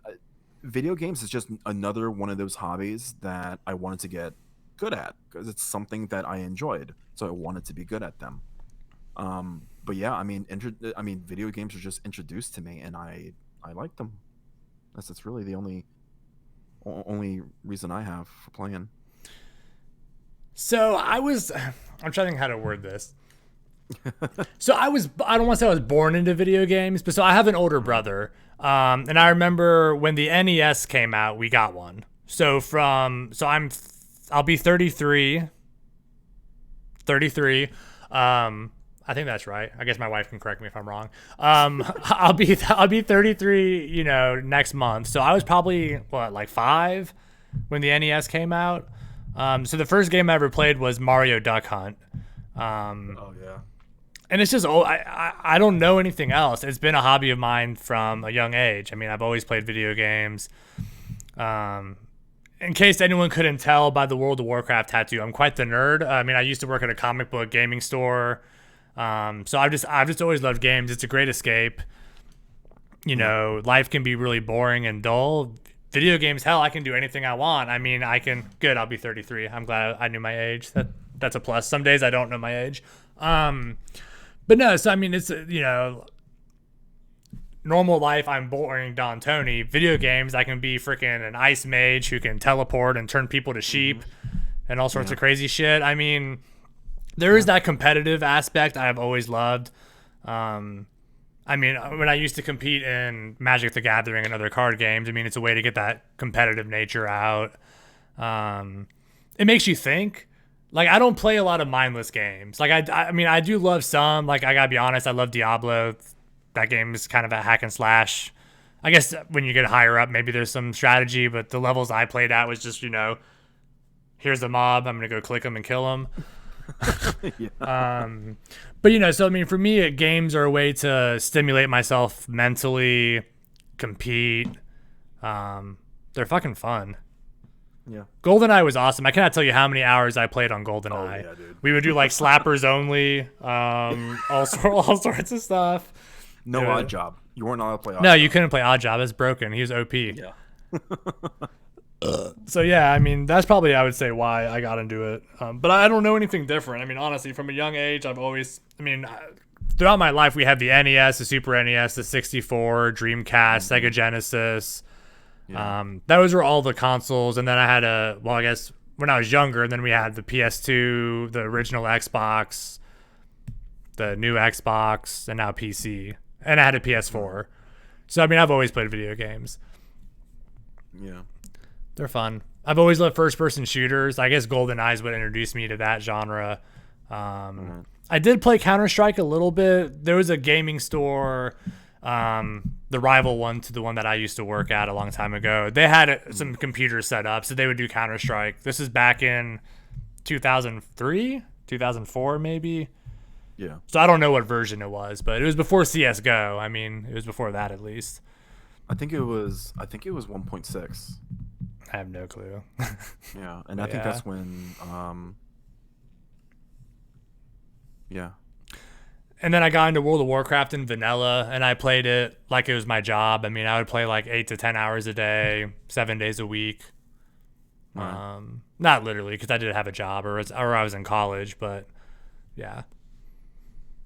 video games is just another one of those hobbies that I wanted to get good at because it's something that I enjoyed, so I wanted to be good at them. But yeah, I mean, video games were just introduced to me, and I like them. That's really the only reason I have for playing. So I'm trying to think how to word this. So I don't want to say I was born into video games, but so I have an older brother. And I remember when the NES came out, we got one. I'll be 33. I think that's right. I guess my wife can correct me if I'm wrong. I'll be 33, next month. So I was probably like 5 when the NES came out. So the first game I ever played was Mario Duck Hunt. Oh yeah. And it's just I don't know anything else. It's been a hobby of mine from a young age. I mean, I've always played video games. In case anyone couldn't tell by the World of Warcraft tattoo, I'm quite the nerd. I mean, I used to work at a comic book gaming store. So I've just always loved games. It's a great escape. Life can be really boring and dull. Video games, hell, I can do anything I want. I mean, I'll be 33. I'm glad I knew my age. That's a plus. Some days I don't know my age. But no, so I mean, it's, normal life, I'm boring Don Tony. Video games, I can be freaking an ice mage who can teleport and turn people to sheep and all sorts of crazy shit. I mean, there is that competitive aspect I've always loved. I mean, when I used to compete in Magic the Gathering and other card games, I mean, it's a way to get that competitive nature out. It makes you think. Like, I don't play a lot of mindless games. Like, I mean, I do love some. Like, I gotta be honest, I love Diablo. That game is kind of a hack and slash. I guess when you get higher up, maybe there's some strategy, but the levels I played at was just, here's the mob, I'm gonna go click them and kill them. But so I mean, for me, games are a way to stimulate myself mentally, compete. They're fucking fun. Yeah. GoldenEye was awesome. I cannot tell you how many hours I played on GoldenEye. Oh, yeah, dude. We would do like slappers only, all sorts of stuff. No Odd Job. You weren't allowed to play Odd Job. No, you couldn't play Odd Job. It's broken. He was OP. Yeah. So yeah, I mean, that's probably, I would say, why I got into it. But I don't know anything different. I mean, honestly, from a young age, throughout my life, we had the NES, the Super NES, the 64, Dreamcast, Sega Genesis. Yeah. Those were all the consoles. And then I had I guess when I was younger, and then we had the PS2, the original Xbox, the new Xbox, and now PC. And I had a PS4. So, I mean, I've always played video games. Yeah. They're fun. I've always loved first-person shooters. I guess GoldenEye is what introduced me to that genre. I did play Counter-Strike a little bit. There was a gaming store, the rival one to the one that I used to work at a long time ago. They had some computers set up, so they would do Counter-Strike. This is back in 2003, 2004 maybe. Yeah. So I don't know what version it was, but it was before CS:GO. I mean, it was before that at least. I think it was 1.6. I have no clue. Yeah, and I think that's when yeah. And then I got into World of Warcraft in vanilla, and I played it like it was my job. I mean, I would play like 8 to 10 hours a day, 7 days a week. Right. Not literally, because I did have a job or I was in college, but yeah.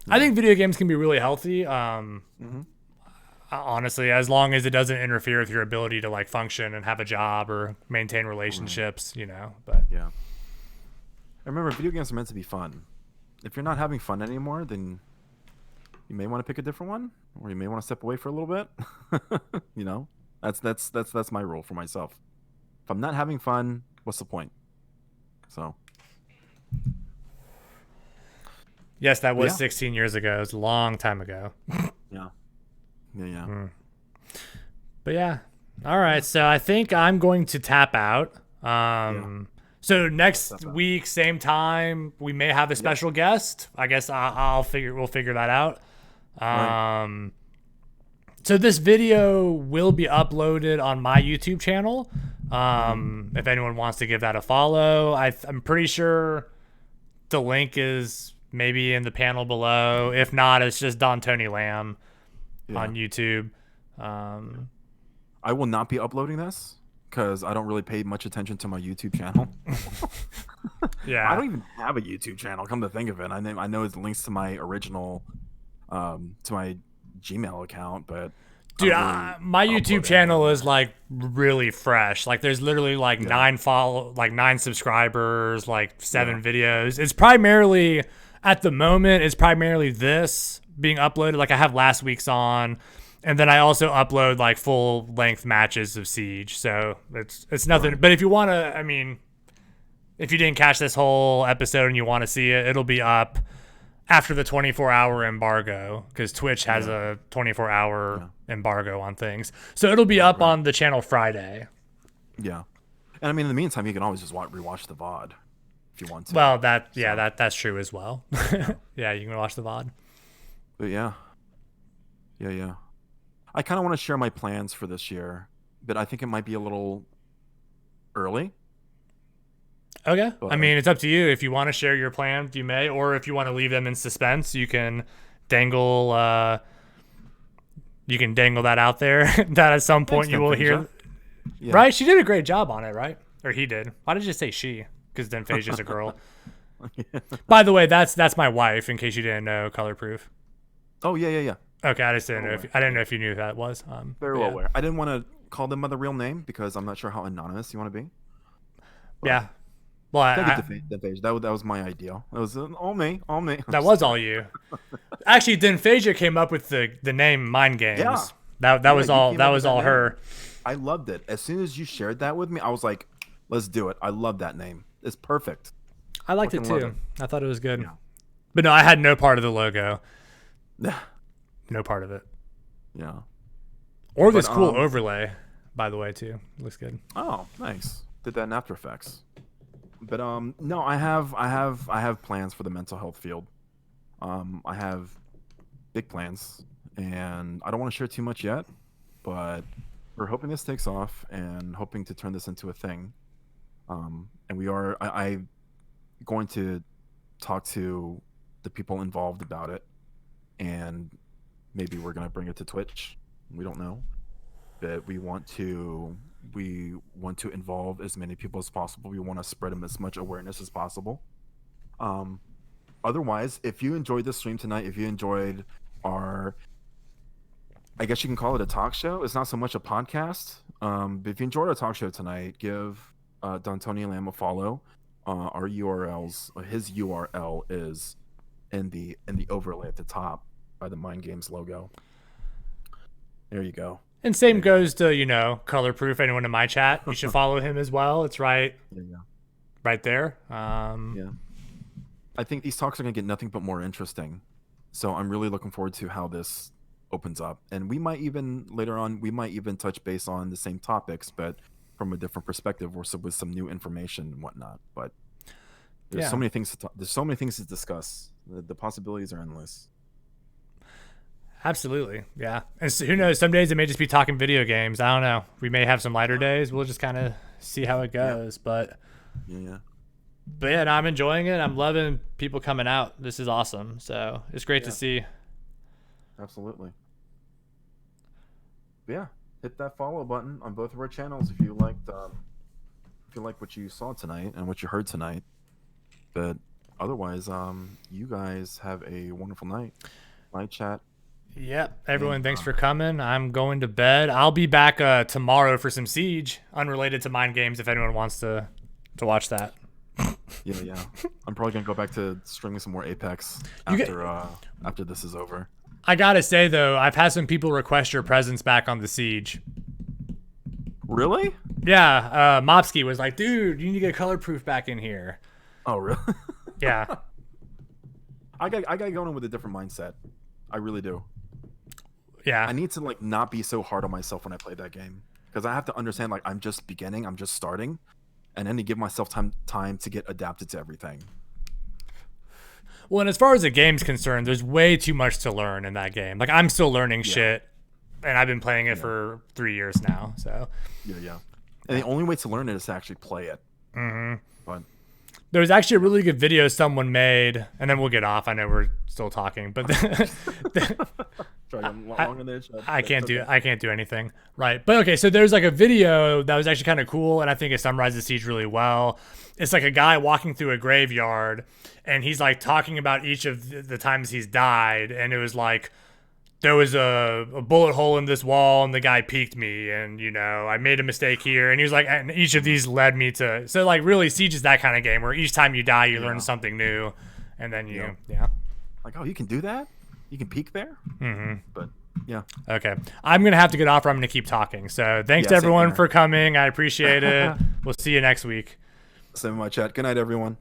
I think video games can be really healthy. Honestly, as long as it doesn't interfere with your ability to like function and have a job or maintain relationships, you know. But Yeah. I remember video games are meant to be fun. If you're not having fun anymore, then you may want to pick a different one, or you may want to step away for a little bit. You know, that's my rule for myself. If I'm not having fun, what's the point? So. yes, that was Yeah. 16 years ago. It was a long time ago. Yeah. Yeah. But yeah. All right. So I think I'm going to tap out. So next Tap out. week, same time, we may have a special guest. I guess we'll figure that out. Right. So this video will be uploaded on my YouTube channel. If anyone wants to give that a follow, I'm pretty sure the link is maybe in the panel below. If not, it's just Don Tony Lamb on YouTube. I will not be uploading this because I don't really pay much attention to my YouTube channel. Yeah. I don't even have a YouTube channel. Come to think of it, I know it's links to my original, to my Gmail account, but Dude, I don't my really upload YouTube channel is like really fresh. Like there's literally like 9 subscribers, like 7 videos. It's primarily at the moment, it's primarily this being uploaded. Like I have last week's on, and then I also upload like full length matches of Siege. So it's nothing. Right. But if you want to, I mean, if you didn't catch this whole episode and you want to see it, it'll be up after the 24-hour embargo, because Twitch has a 24-hour embargo on things. So it'll be up on the channel Friday. Yeah. And I mean, in the meantime, you can always just rewatch the VOD if you want to. Well, that's true as well. Yeah, you can watch the VOD. But yeah. I kind of want to share my plans for this year, but I think it might be a little early. Okay. But, I mean, it's up to you. If you want to share your plans, you may, or if you want to leave them in suspense, you can dangle that out there that at some point you will hear. Yeah. Right? She did a great job on it, right? Or he did. Why did you say she? Because then Phaesia's a girl. By the way, that's my wife, in case you didn't know, Color Proof. Oh, yeah. Okay, I just didn't know I didn't know if you knew who that was. Very well aware. I didn't want to call them by the real name because I'm not sure how anonymous you want to be. But yeah. Well, that was my ideal. That was all me. That was all you. Actually, then Phasia came up with the name Mind Games. Yeah. That was all name. her. I loved it. As soon as you shared that with me, I was like, let's do it. I love that name. It's perfect. I liked it Fucking love too. it. I thought it was good. Yeah. But no, I had no part of the logo. No part of it. Yeah. Or this cool overlay, by the way, too. Looks good. Oh, nice. Did that in After Effects. But no, I have plans for the mental health field. I have big plans, and I don't want to share too much yet, but we're hoping this takes off and hoping to turn this into a thing. And we are. I'm going to talk to the people involved about it, and maybe we're gonna bring it to Twitch. We don't know, but we want to involve as many people as possible. We want to spread them as much awareness as possible. Otherwise, if you enjoyed this stream tonight, if you enjoyed our, I guess you can call it a talk show. It's not so much a podcast. But if you enjoyed our talk show tonight, give Don Tony Lamb a follow. Our URLs, his URL is in the overlay at the top by the Mind Games logo. There you go. And same goes to, you know, Colorproof. Anyone in my chat, you should follow him as well. It's right there. Yeah. I think these talks are going to get nothing but more interesting. So I'm really looking forward to how this opens up. And we might even, later on, touch base on the same topics, but from a different perspective or so with some new information and whatnot. But there's so many things to there's so many things to discuss. The possibilities are endless. Absolutely. Yeah. And so, who knows? Some days it may just be talking video games. I don't know. We may have some lighter days. We'll just kind of see how it goes. But yeah, no, I'm enjoying it. I'm loving people coming out. This is awesome. So it's great to see. Absolutely. But yeah, hit that follow button on both of our channels if you liked what you saw tonight and what you heard tonight. But otherwise, you guys have a wonderful night. Night chat. Yep. Everyone, thanks for coming. I'm going to bed. I'll be back tomorrow for some Siege, unrelated to Mind Games, if anyone wants to watch that. Yeah. I'm probably gonna go back to streaming some more Apex after this is over. I gotta say though, I've had some people request your presence back on the Siege. Really? Yeah. Mopsky was like, dude, you need to get Colorproof back in here. Oh, really? Yeah. I got going in with a different mindset. I really do. Yeah. I need to like not be so hard on myself when I play that game, because I have to understand like I'm just beginning, I'm just starting, and then to give myself time to get adapted to everything. Well, and as far as the game's concerned, there's way too much to learn in that game. Like I'm still learning shit, and I've been playing it for 3 years now. So yeah. And the only way to learn it is to actually play it. Mm-hmm. But there was actually a really good video someone made, and then we'll get off. I know we're still talking, but I can't do anything. Right. But okay, so there's like a video that was actually kind of cool, and I think it summarizes Siege really well. It's like a guy walking through a graveyard, and he's like talking about each of the times he's died, and it was like, there was a bullet hole in this wall and the guy peeked me, and you know, I made a mistake here, and he was like, and each of these led me to, so like really Siege is that kind of game where each time you die you learn something new, and then you like, oh, you can do that, you can peek there. But yeah, okay, I'm gonna have to get off or I'm gonna keep talking. So thanks to everyone for coming. I appreciate it. We'll see you next week. Same in my chat. Good night, everyone.